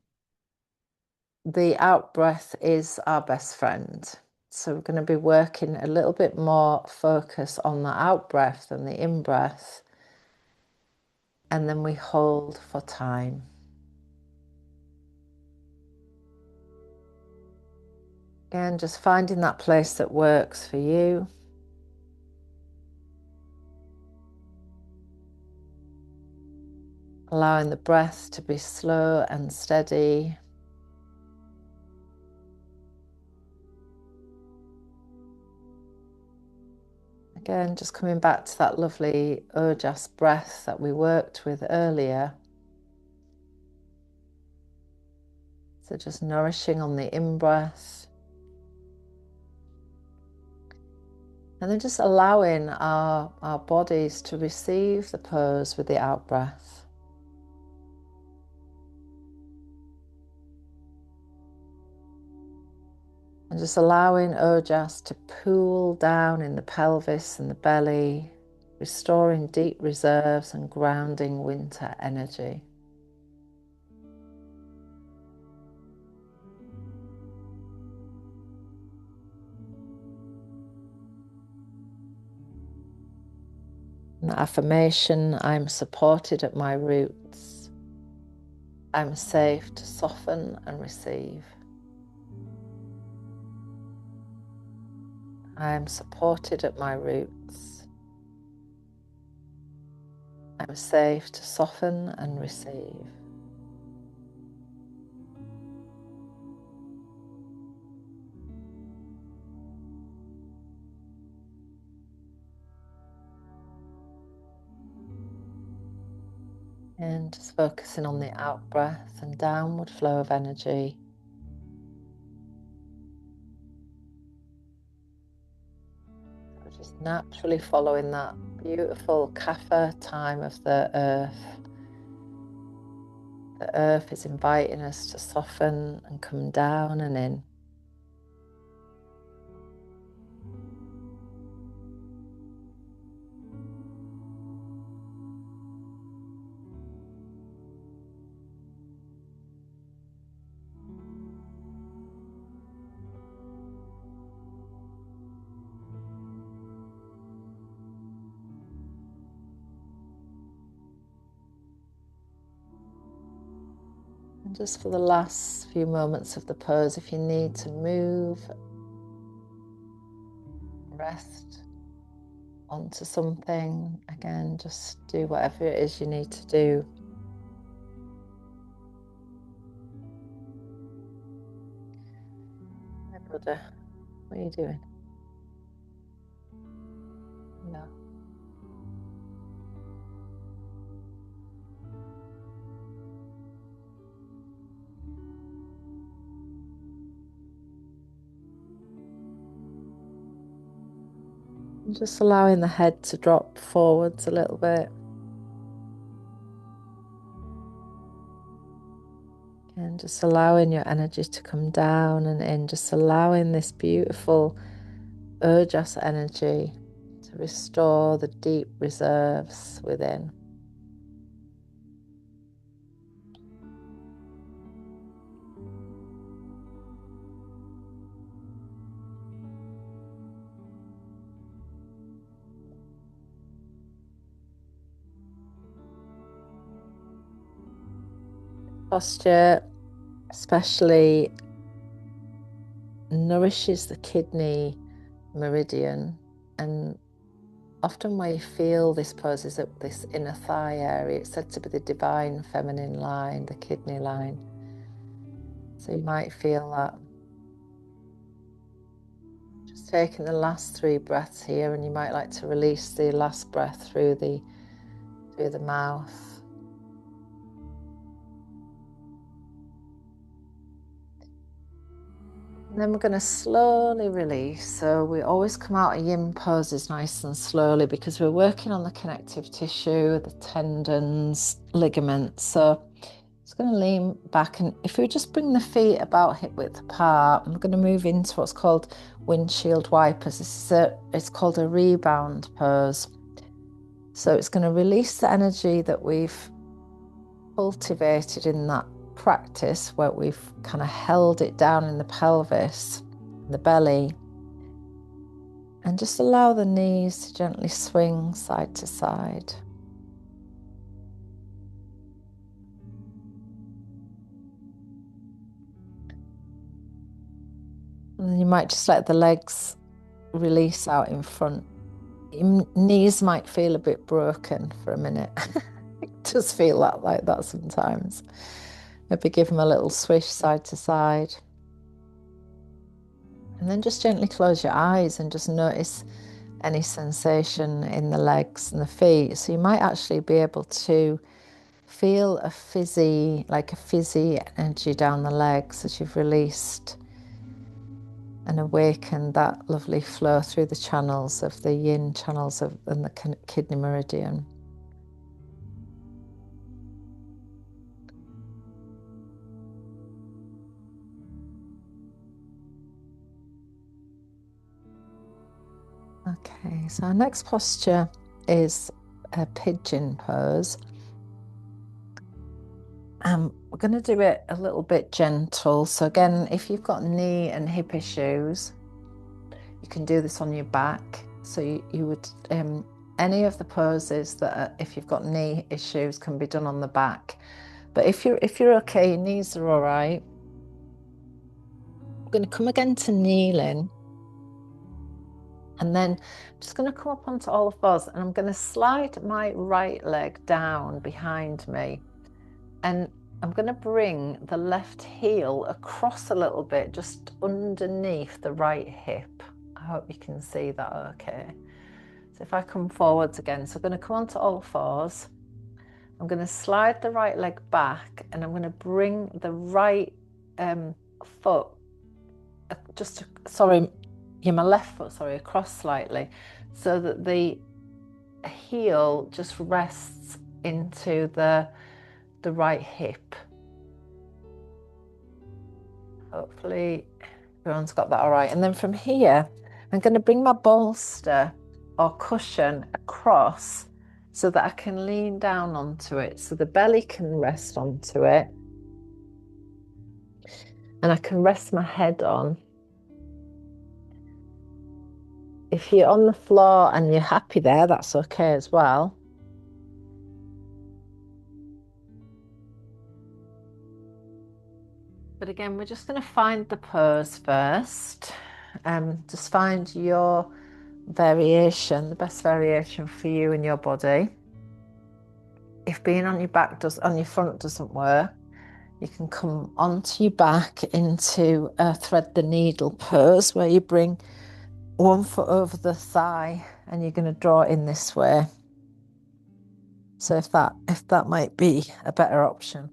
B: the out breath is our best friend. So we're going to be working a little bit more focus on the out breath than the in breath. And then we hold for time. Again, just finding that place that works for you. Allowing the breath to be slow and steady. Again, just coming back to that lovely Ojas breath that we worked with earlier. So just nourishing on the in-breath. And then just allowing our bodies to receive the pose with the out-breath. And just allowing Ojas to pool down in the pelvis and the belly, restoring deep reserves and grounding winter energy. And the affirmation, I'm supported at my roots. I'm safe to soften and receive. I am supported at my roots. I'm safe to soften and receive. And just focusing on the out breath and downward flow of energy. So just naturally following that beautiful kapha time of the earth. The earth is inviting us to soften and come down and in. And just for the last few moments of the pose, if you need to move, rest onto something, again, just do whatever it is you need to do. Hi, Buddha, what are you doing? No. Just allowing the head to drop forwards a little bit. And just allowing your energy to come down and in, just allowing this beautiful Ojas energy to restore the deep reserves within. Posture especially nourishes the kidney meridian, and often where you feel this pose is at this inner thigh area. It's said to be the divine feminine line, the kidney line. So you might feel that. Just taking the last 3 breaths here, and you might like to release the last breath through the mouth. And then we're going to slowly release. So we always come out of yin poses nice and slowly because we're working on the connective tissue, the tendons, ligaments. So it's going to lean back, and if we just bring the feet about hip width apart, I'm going to move into what's called windshield wipers. It's called a rebound pose. So it's going to release the energy that we've cultivated in that practice, where we've kind of held it down in the pelvis, the belly, and just allow the knees to gently swing side to side. And then you might just let the legs release out in front. Your knees might feel a bit broken for a minute. It does feel like that sometimes. Maybe give them a little swish side to side. And then just gently close your eyes and just notice any sensation in the legs and the feet. So you might actually be able to feel a fizzy energy down the legs as you've released and awakened that lovely flow through the channels of the yin channels and the kidney meridian. Okay, so our next posture is a pigeon pose. We're going to do it a little bit gentle. So again, if you've got knee and hip issues, you can do this on your back. So you would, any of the poses that if you've got knee issues can be done on the back. But if you're okay, your knees are all right. I'm going to come again to kneeling. And then I'm just going to come up onto all fours, and I'm going to slide my right leg down behind me. And I'm going to bring the left heel across a little bit, just underneath the right hip. I hope you can see that okay. So if I come forwards again, so I'm going to come onto all fours. I'm going to slide the right leg back, and I'm going to bring the right foot, my left foot, across slightly, so that the heel just rests into the right hip. Hopefully everyone's got that all right. And then from here, I'm going to bring my bolster or cushion across so that I can lean down onto it, so the belly can rest onto it, and I can rest my head on. If you're on the floor and you're happy there, that's okay as well. But again, we're just going to find the pose first. Just find your variation, the best variation for you and your body. If being on your back on your front doesn't work, you can come onto your back into a thread the needle pose, where you bring one foot over the thigh and you're going to draw in this way. So if that might be a better option.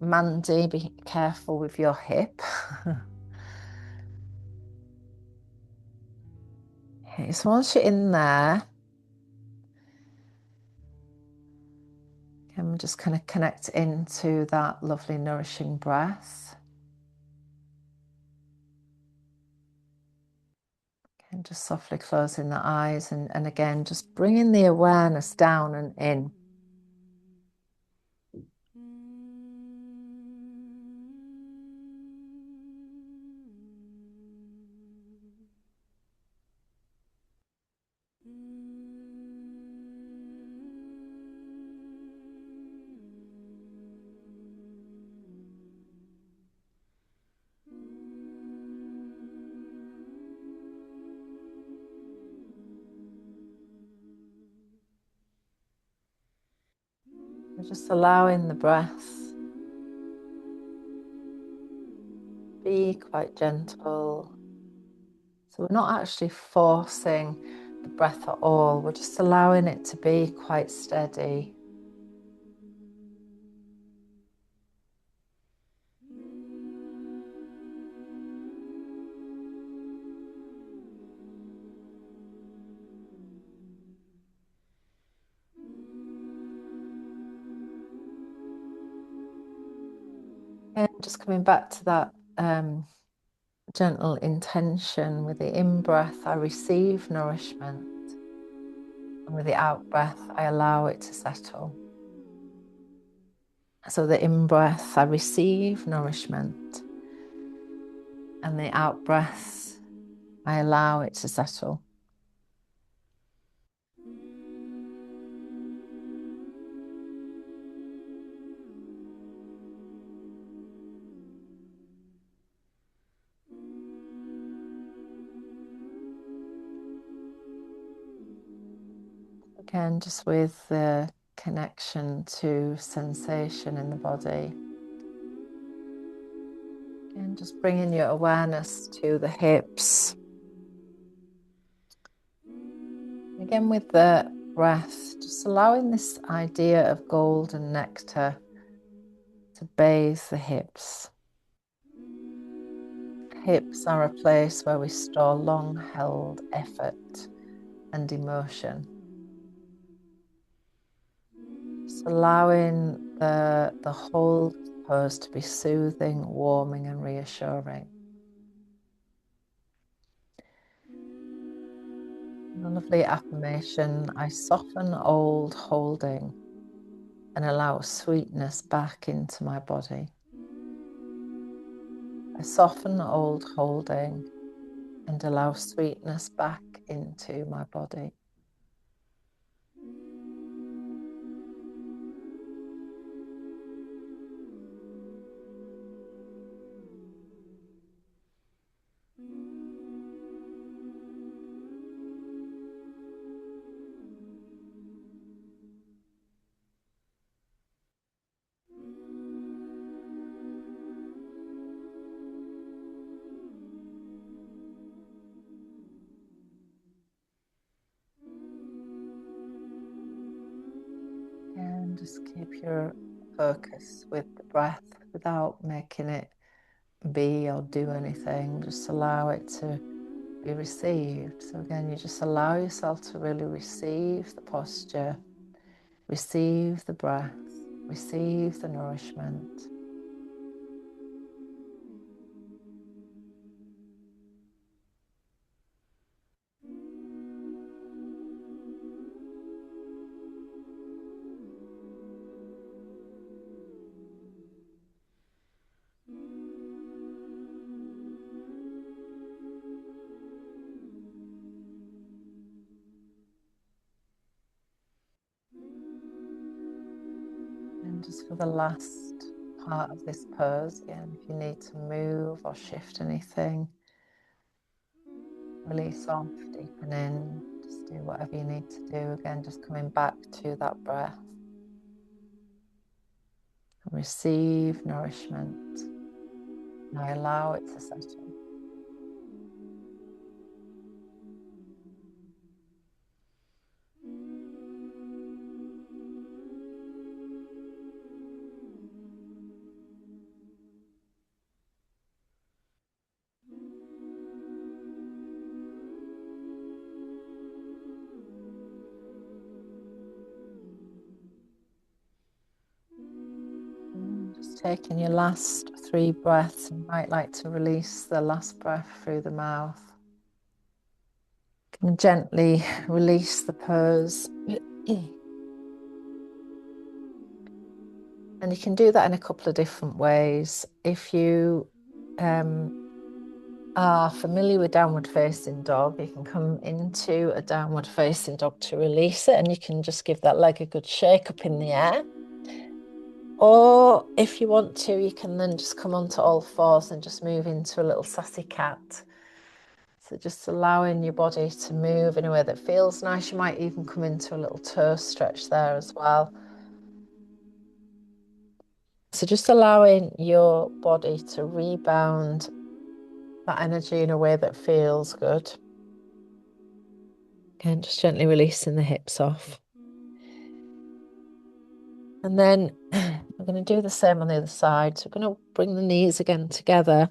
B: Mandy, be careful with your hip. Okay, so once you're in there, again, just kind of connect into that lovely nourishing breath. And just softly closing the eyes and again, just bringing the awareness down and in. Just allowing the breath be quite gentle. So we're not actually forcing the breath at all. We're just allowing it to be quite steady. And just coming back to that gentle intention. With the in-breath, I receive nourishment. And with the out-breath, I allow it to settle. So the in-breath, I receive nourishment. And the out-breath, I allow it to settle. Again, just with the connection to sensation in the body. And just bringing your awareness to the hips. Again, with the breath, just allowing this idea of golden nectar to bathe the hips. Hips are a place where we store long-held effort and emotion. Just allowing the whole pose to be soothing, warming, and reassuring. A lovely affirmation: I soften old holding and allow sweetness back into my body. I soften old holding and allow sweetness back into my body. And just keep your focus with the breath without making it be or do anything. Just allow it to be received. So again, you just allow yourself to really receive the posture, receive the breath, receive the nourishment. And just for the last part of this pose, again, if you need to move or shift anything, release off, deepen in, just do whatever you need to do. Again, just coming back to that breath. Receive nourishment. And I allow it to settle. Taking your last 3 breaths, you might like to release the last breath through the mouth. And gently release the pose. And you can do that in a couple of different ways. If you are familiar with downward facing dog, you can come into a downward facing dog to release it, and you can just give that leg a good shake up in the air. Or if you want to, you can then just come onto all fours and just move into a little sassy cat. So just allowing your body to move in a way that feels nice. You might even come into a little toe stretch there as well. So just allowing your body to rebound that energy in a way that feels good. Again, just gently releasing the hips off. And then we're going to do the same on the other side. So we're going to bring the knees again together.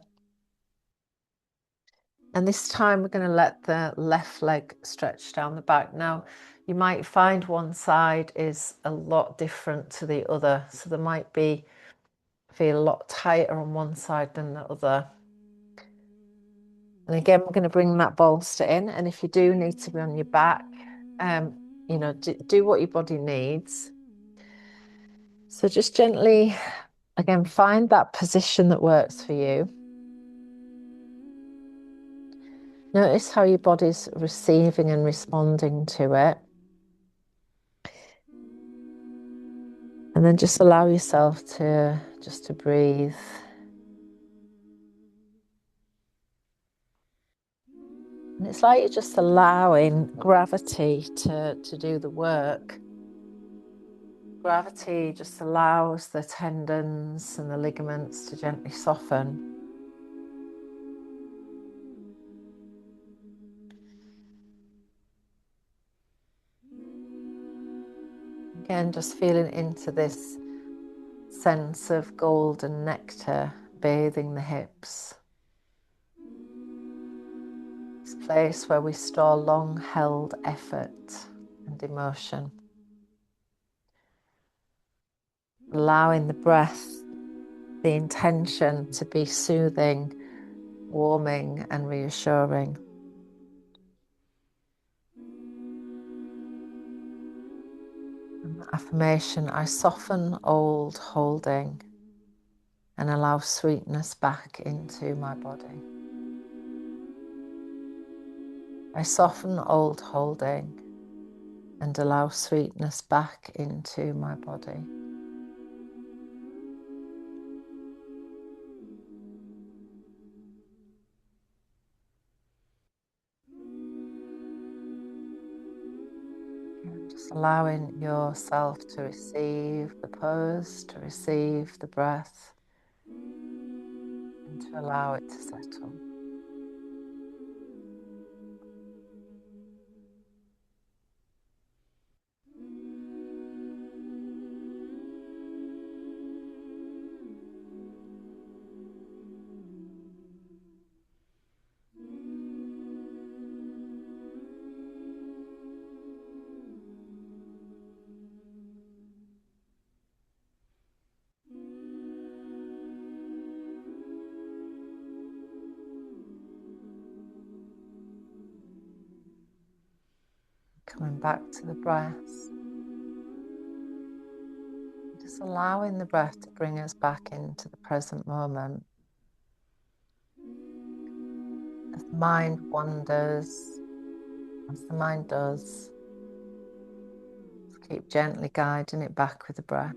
B: And this time we're going to let the left leg stretch down the back. Now, you might find one side is a lot different to the other. So there might feel a lot tighter on one side than the other. And again, we're going to bring that bolster in. And if you do need to be on your back, you know, do what your body needs. So just gently, again, find that position that works for you. Notice how your body's receiving and responding to it. And then just allow yourself to breathe. And it's like you're just allowing gravity to do the work. Gravity just allows the tendons and the ligaments to gently soften. Again, just feeling into this sense of golden nectar bathing the hips. This place where we store long-held effort and emotion. Allowing the breath, the intention to be soothing, warming and reassuring. And the affirmation, I soften old holding and allow sweetness back into my body. I soften old holding and allow sweetness back into my body. And just allowing yourself to receive the pose, to receive the breath, and to allow it to settle. Coming back to the breath. Just allowing the breath to bring us back into the present moment. As the mind wanders, as the mind does, just keep gently guiding it back with the breath.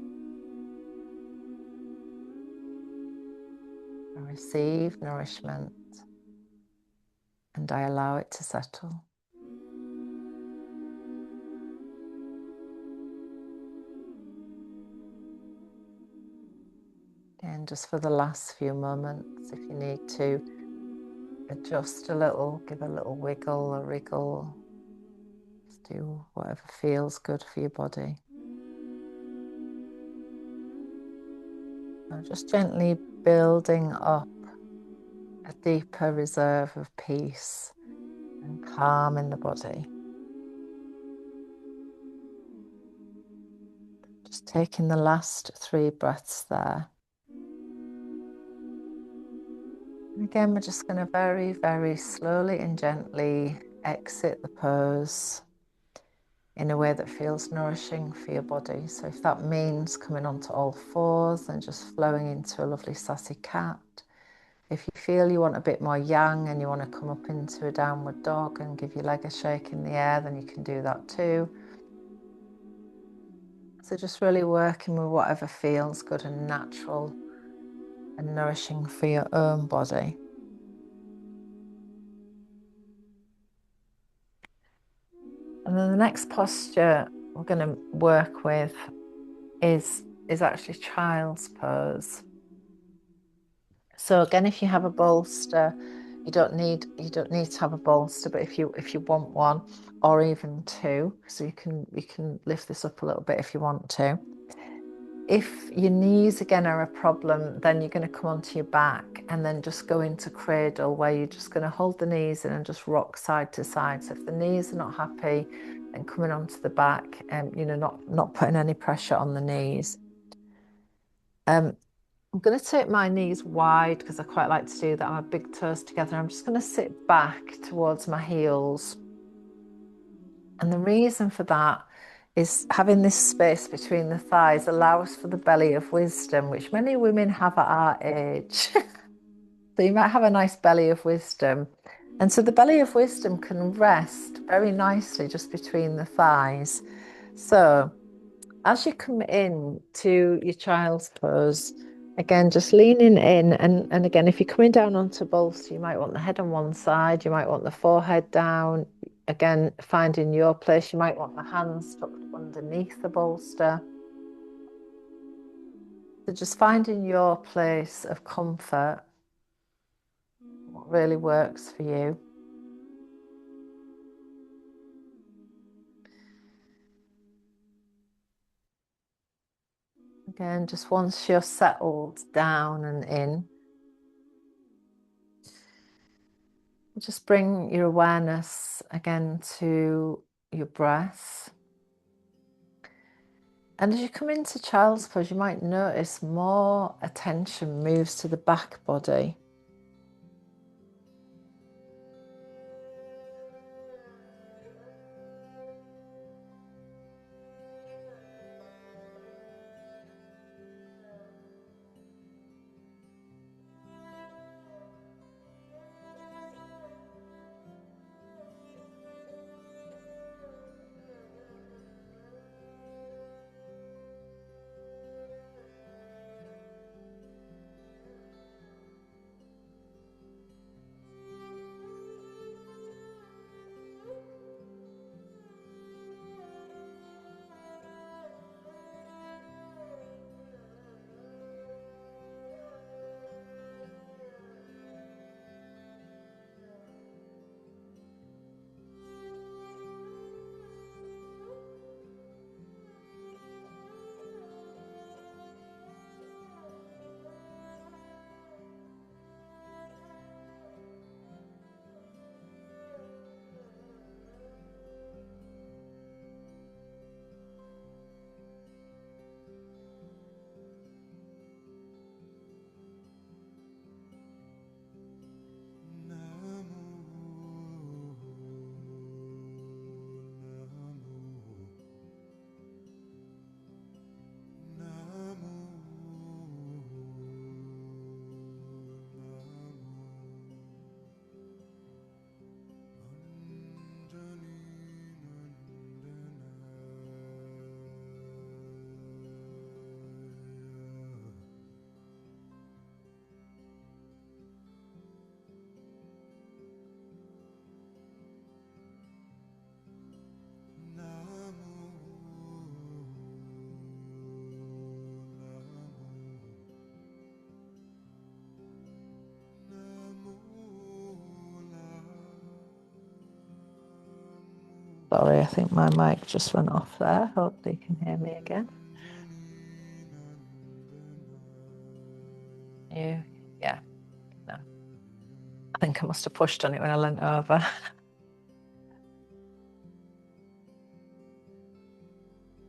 B: I receive nourishment and I allow it to settle. And just for the last few moments, if you need to adjust a little, give a little wiggle, a wriggle, just do whatever feels good for your body. Now just gently building up a deeper reserve of peace and calm in the body. Just taking the last 3 breaths there. And again, we're just going to very, very slowly and gently exit the pose in a way that feels nourishing for your body. So if that means coming onto all fours and just flowing into a lovely sassy cat. If you feel you want a bit more yang and you want to come up into a downward dog and give your leg a shake in the air, then you can do that too. So just really working with whatever feels good and natural and nourishing for your own body. And then the next posture we're going to work with is actually child's pose. So again, if you have a bolster, you don't need to have a bolster, but if you want one or even two, so you can lift this up a little bit if you want to. If your knees again are a problem, then you're going to come onto your back and then just go into cradle, where you're just going to hold the knees in and just rock side to side. So if the knees are not happy, then coming onto the back and not putting any pressure on the knees. I'm going to take my knees wide because I quite like to do that. My big toes together. I'm just going to sit back towards my heels. And the reason for that is having this space between the thighs allows for the belly of wisdom, which many women have at our age. So you might have a nice belly of wisdom. And so the belly of wisdom can rest very nicely just between the thighs. So as you come in to your child's pose, again, just leaning in. And again, if you're coming down onto bolster, you might want the head on one side, you might want the forehead down. Again, finding your place, you might want the hands tucked underneath the bolster. So just finding your place of comfort, what really works for you. Again, just once you're settled down and in, just bring your awareness again to your breath. And as you come into child's pose, you might notice more attention moves to the back body. Sorry, I think my mic just went off there. Hopefully you can hear me again. Yeah, no. I think I must have pushed on it when I leant over.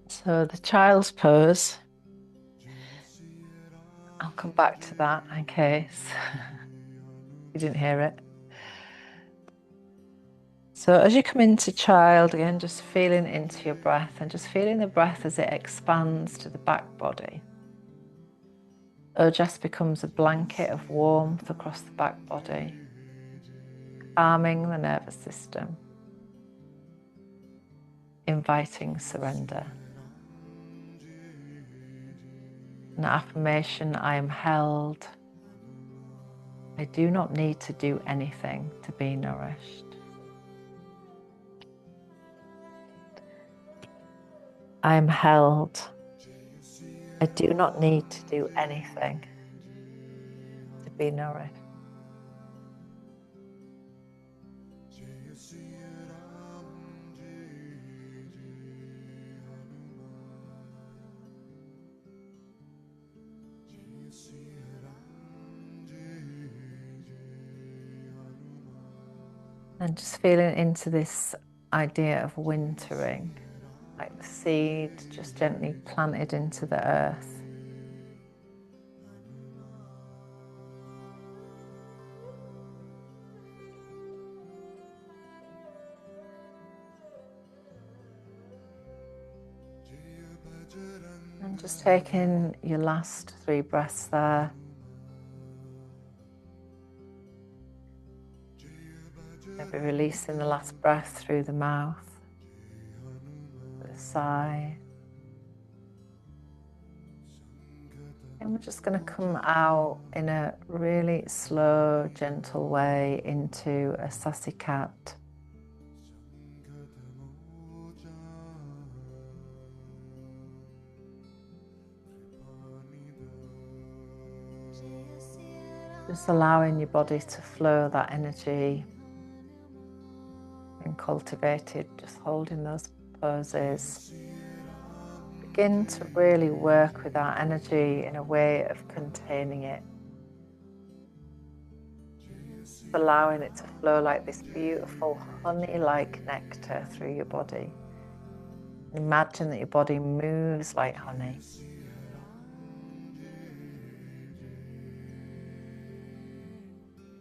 B: So the child's pose, I'll come back to that in case. You didn't hear it. So as you come into child, again, just feeling into your breath and just feeling the breath as it expands to the back body. Ojas becomes a blanket of warmth across the back body, calming the nervous system, inviting surrender. An affirmation: I am held. I do not need to do anything to be nourished. I am held. I do not need to do anything to be nourished. And just feeling into this idea of wintering, like the seed just gently planted into the earth. And just taking your last 3 breaths there. Maybe releasing the last breath through the mouth with a sigh. And we're just going to come out in a really slow, gentle way into a sassy cat. Just allowing your body to flow that energy and cultivate it, just holding those poses. Begin to really work with our energy in a way of containing it. Allowing it to flow like this beautiful honey-like nectar through your body. Imagine that your body moves like honey.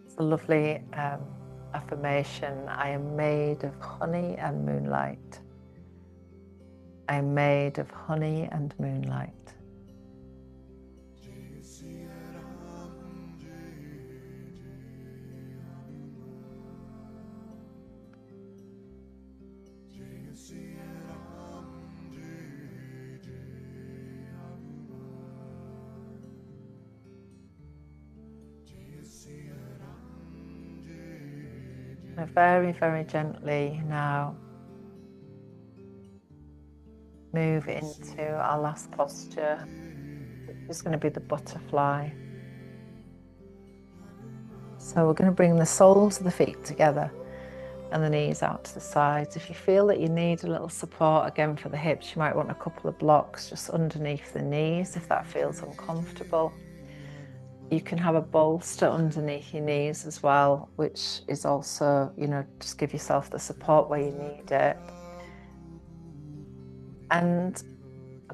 B: It's a lovely affirmation. I am made of honey and moonlight. I am made of honey and moonlight. And very, very gently now move into our last posture, which is going to be the butterfly. So we're going to bring the soles of the feet together and the knees out to the sides. If you feel that you need a little support again for the hips, you might want a couple of blocks just underneath the knees if that feels uncomfortable. You can have a bolster underneath your knees as well, which is also, just give yourself the support where you need it. And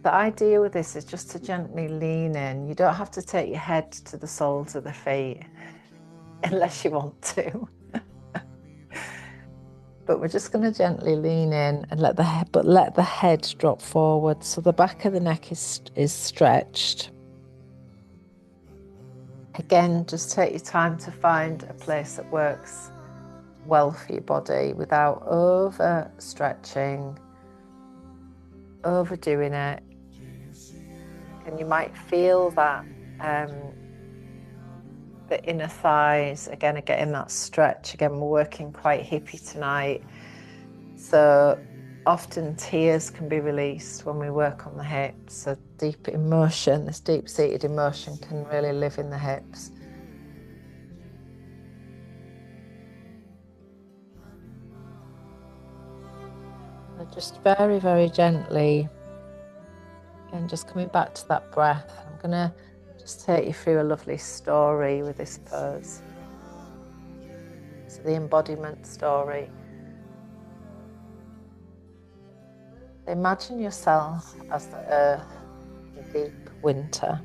B: the idea with this is just to gently lean in. You don't have to take your head to the soles of the feet unless you want to. But we're just going to gently lean in and let the head drop forward, so the back of the neck is stretched. Again, just take your time to find a place that works well for your body without over stretching, overdoing it. And you might feel that the inner thighs again are getting that stretch. Again, we're working quite hippie tonight, so often tears can be released when we work on the hips. So deep emotion, this deep-seated emotion, can really live in the hips. So just very, very gently, and just coming back to that breath, I'm going to just take you through a lovely story with this pose. So the embodiment story. Imagine yourself as the earth in deep winter.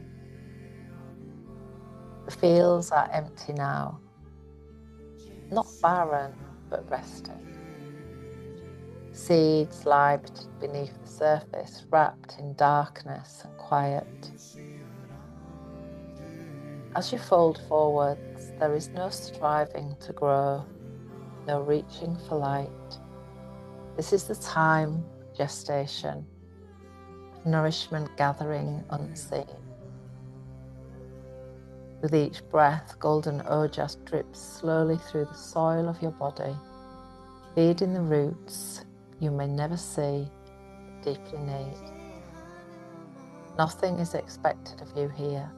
B: The fields are empty now. not barren, but rested. Seeds lie beneath the surface, wrapped in darkness and quiet. As you fold forwards, there is no striving to grow, no reaching for light. This is the time of gestation, nourishment gathering unseen. With each breath, golden Ojas drips slowly through the soil of your body, feeding the roots you may never see, but deeply need. Nothing is expected of you here.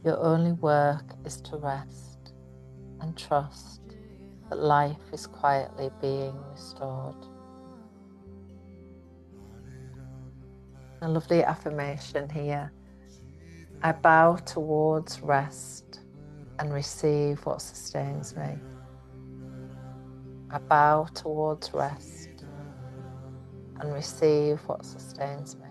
B: Your only work is to rest and trust that life is quietly being restored. A lovely affirmation here. I bow towards rest and receive what sustains me. I bow towards rest and receive what sustains me.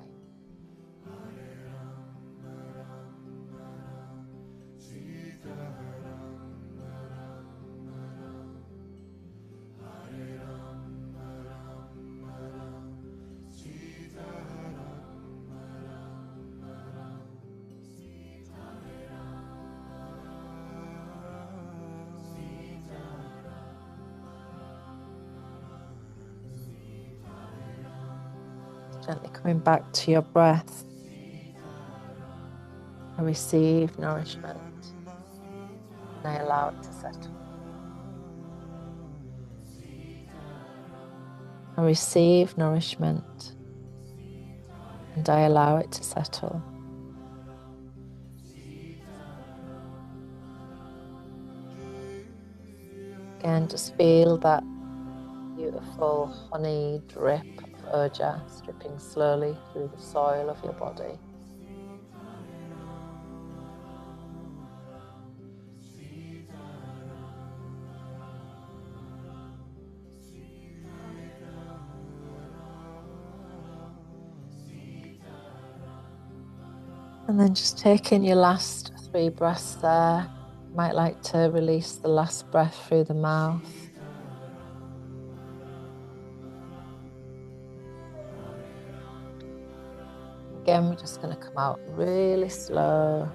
B: Gently coming back to your breath. I receive nourishment and I allow it to settle. I receive nourishment and I allow it to settle. Again, just feel that beautiful honey drip of Ojas dripping slowly through the soil of your body. And then just taking your last 3 breaths there. You might like to release the last breath through the mouth. Again, we're just going to come out really slow.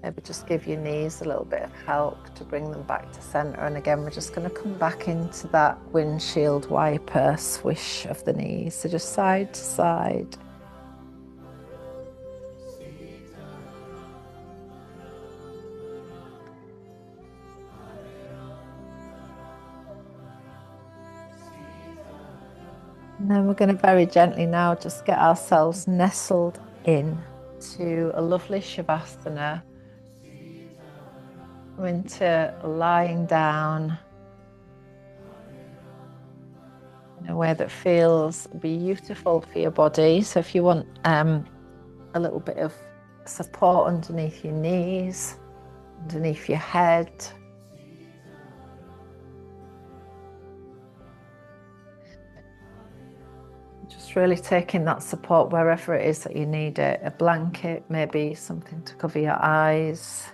B: Maybe just give your knees a little bit of help to bring them back to center. And again, we're just going to come back into that windshield wiper swish of the knees. So just side to side. And then we're going to very gently now just get ourselves nestled in to a lovely Shavasana. We're into lying down in a way that feels beautiful for your body. So if you want a little bit of support underneath your knees, underneath your head, just really taking that support wherever it is that you need it. A blanket, maybe something to cover your eyes.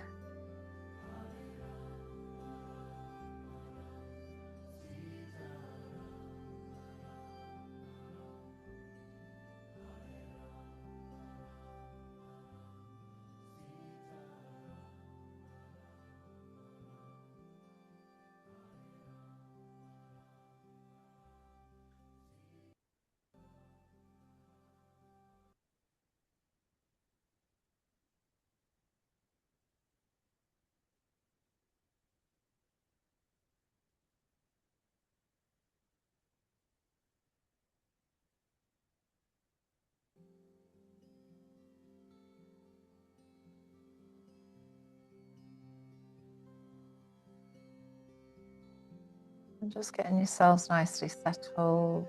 B: And just getting yourselves nicely settled.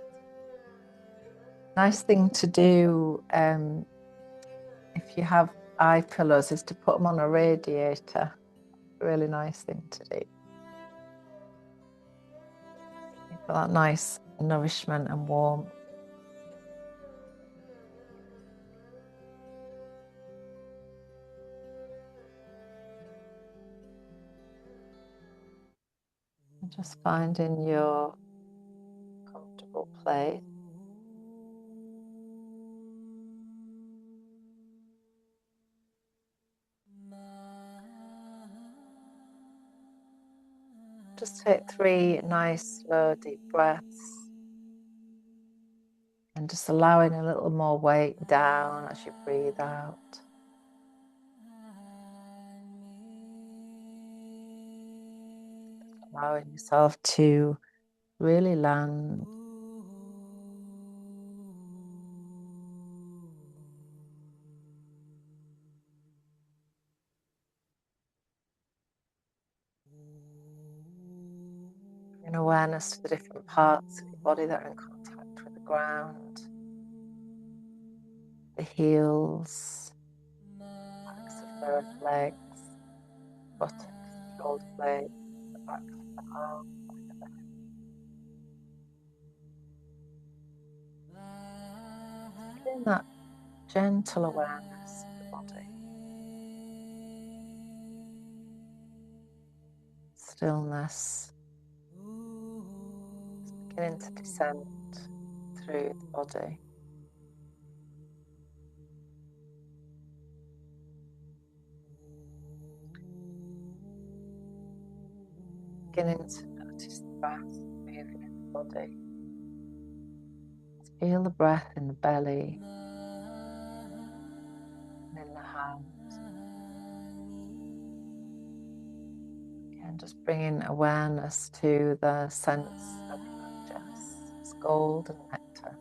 B: Nice thing to do if you have eye pillows is to put them on a radiator. Really nice thing to do. For that nice nourishment and warmth. Just finding your comfortable place. Just take 3 nice, slow, deep breaths. And just allowing a little more weight down as you breathe out. Allowing yourself to really land. Bring awareness to the different parts of your body that are in contact with the ground. The heels, backs of the legs, buttocks, shoulder blades, the backs of the arms, back of the head. Feeling that gentle awareness of the body. Stillness is beginning to descend through the body. Beginning to notice the breath moving in the body. Feel the breath in the belly and in the hands. And just bringing awareness to the sense of Ojas. It's gold and nectar.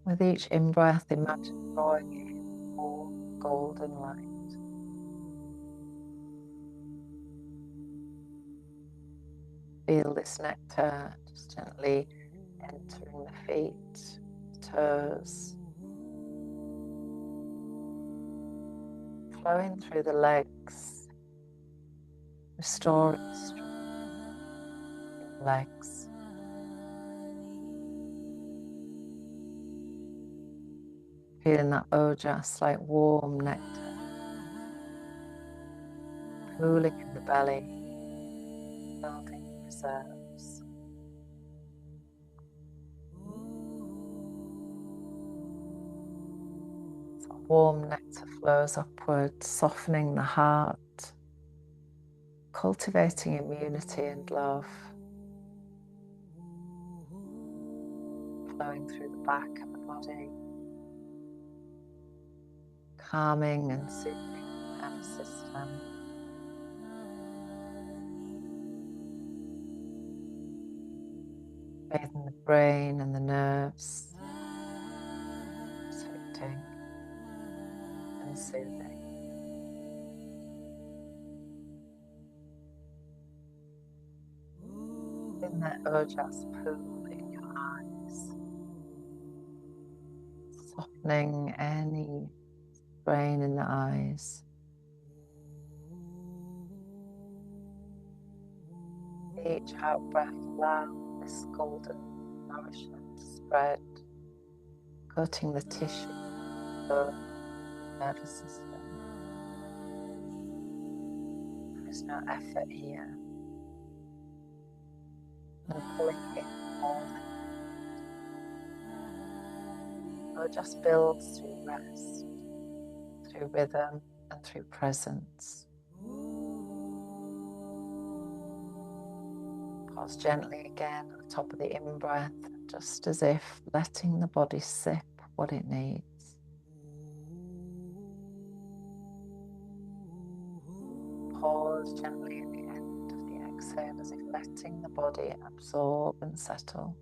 B: With each in-breath, imagine drawing in more golden light. Feel this nectar just gently entering the feet, toes, flowing through the legs, restoring strength in the legs. Feeling that ojas like warm nectar, pooling in the belly, building reserves. So warm nectar flows upward, softening the heart, cultivating immunity and love, flowing through the back of the body, calming and soothing the nervous system. Bathing the brain and the nerves, protecting and soothing. In that ojas pool in your eyes, softening any strain in the eyes. Each out breath, allow this golden nourishment to spread, coating the tissue of the nervous system. There is no effort here. And pulling in all or just builds through rest, through rhythm and through presence. Pause gently again at the top of the in-breath, just as if letting the body sip what it needs. Pause gently at the end of the exhale, as if letting the body absorb and settle.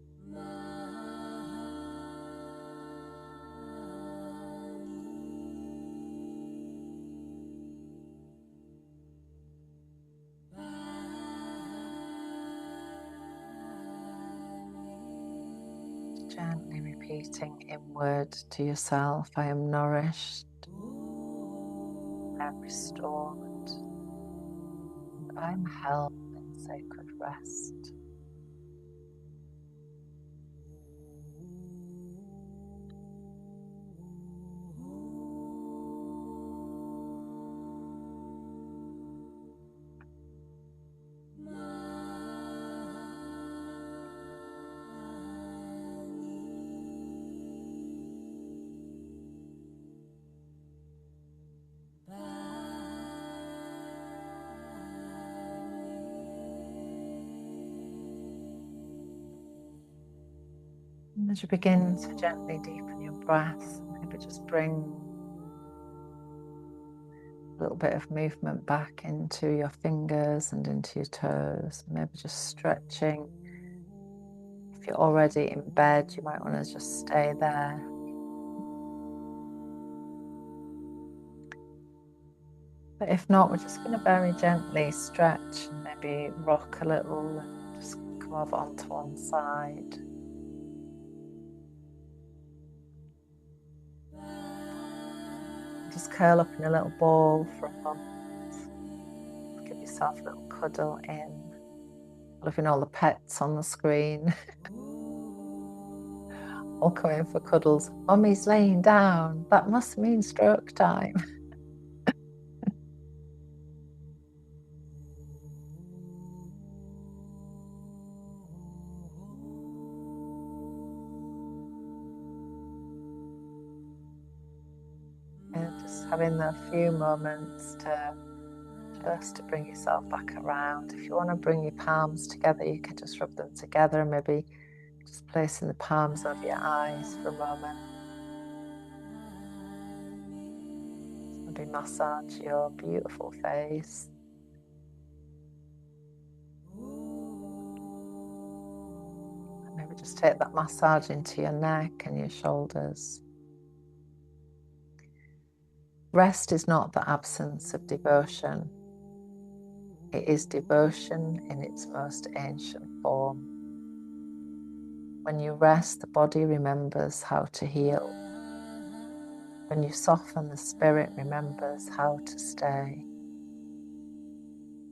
B: Gently repeating inward to yourself, I am nourished, I am restored, and I am held in sacred rest. And as you begin to gently deepen your breath, maybe just bring a little bit of movement back into your fingers and into your toes. Maybe just stretching. If you're already in bed, you might want to just stay there. But if not, we're just going to very gently stretch and maybe rock a little and just come over onto one side. Just curl up in a little ball for a moment. Give yourself a little cuddle in. Loving all the pets on the screen. All coming for cuddles. Mummy's laying down. That must mean stroke time. And just having a few moments to bring yourself back around. If you want to bring your palms together, you can just rub them together and maybe just placing the palms over your eyes for a moment. Maybe massage your beautiful face. And maybe just take that massage into your neck and your shoulders. Rest is not the absence of devotion. It is devotion in its most ancient form. When you rest, the body remembers how to heal. When you soften, the spirit remembers how to stay.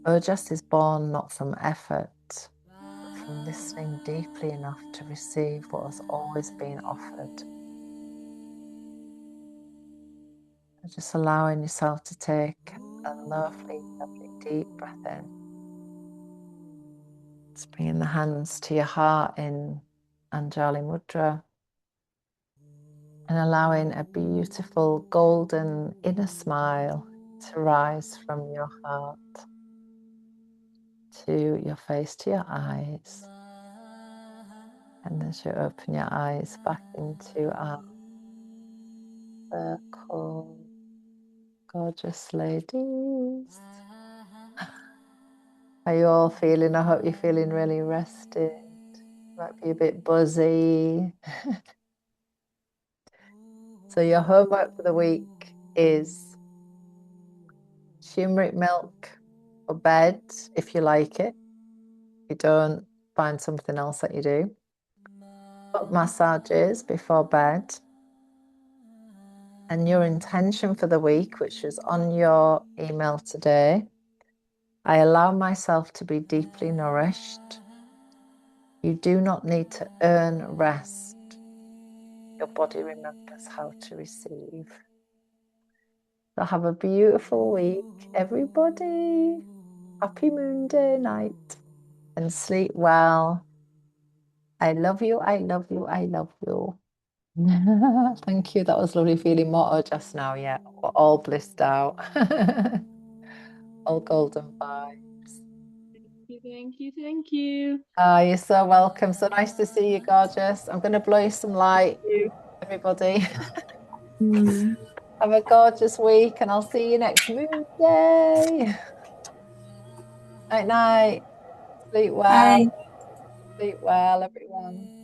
B: Ojas is born not from effort, but from listening deeply enough to receive what has always been offered. And just allowing yourself to take a lovely, lovely deep breath in. Just bringing the hands to your heart in Anjali Mudra. And allowing a beautiful golden inner smile to rise from your heart to your face, to your eyes. And as you open your eyes back into our circle, gorgeous ladies. Are you all feeling? I hope you're feeling really rested. Might be a bit buzzy. So your homework for the week is turmeric milk for bed, if you like it. If you don't, find something else that you do. Foot massages before bed. And your intention for the week, which is on your email today. I allow myself to be deeply nourished. You do not need to earn rest. Your body remembers how to receive. So have a beautiful week, everybody. Happy Moon Day night. And sleep well. I love you, I love you, I love you. Thank you. That was lovely feeling more just now. Yeah, we're all blissed out. All golden vibes.
C: Thank you, thank you.
B: You're so welcome. So nice to see you, gorgeous. I'm going to blow you some light, everybody. Have a gorgeous week, and I'll see you next Moon Day. Night, night. Sleep well.
D: Bye.
B: Sleep well, everyone.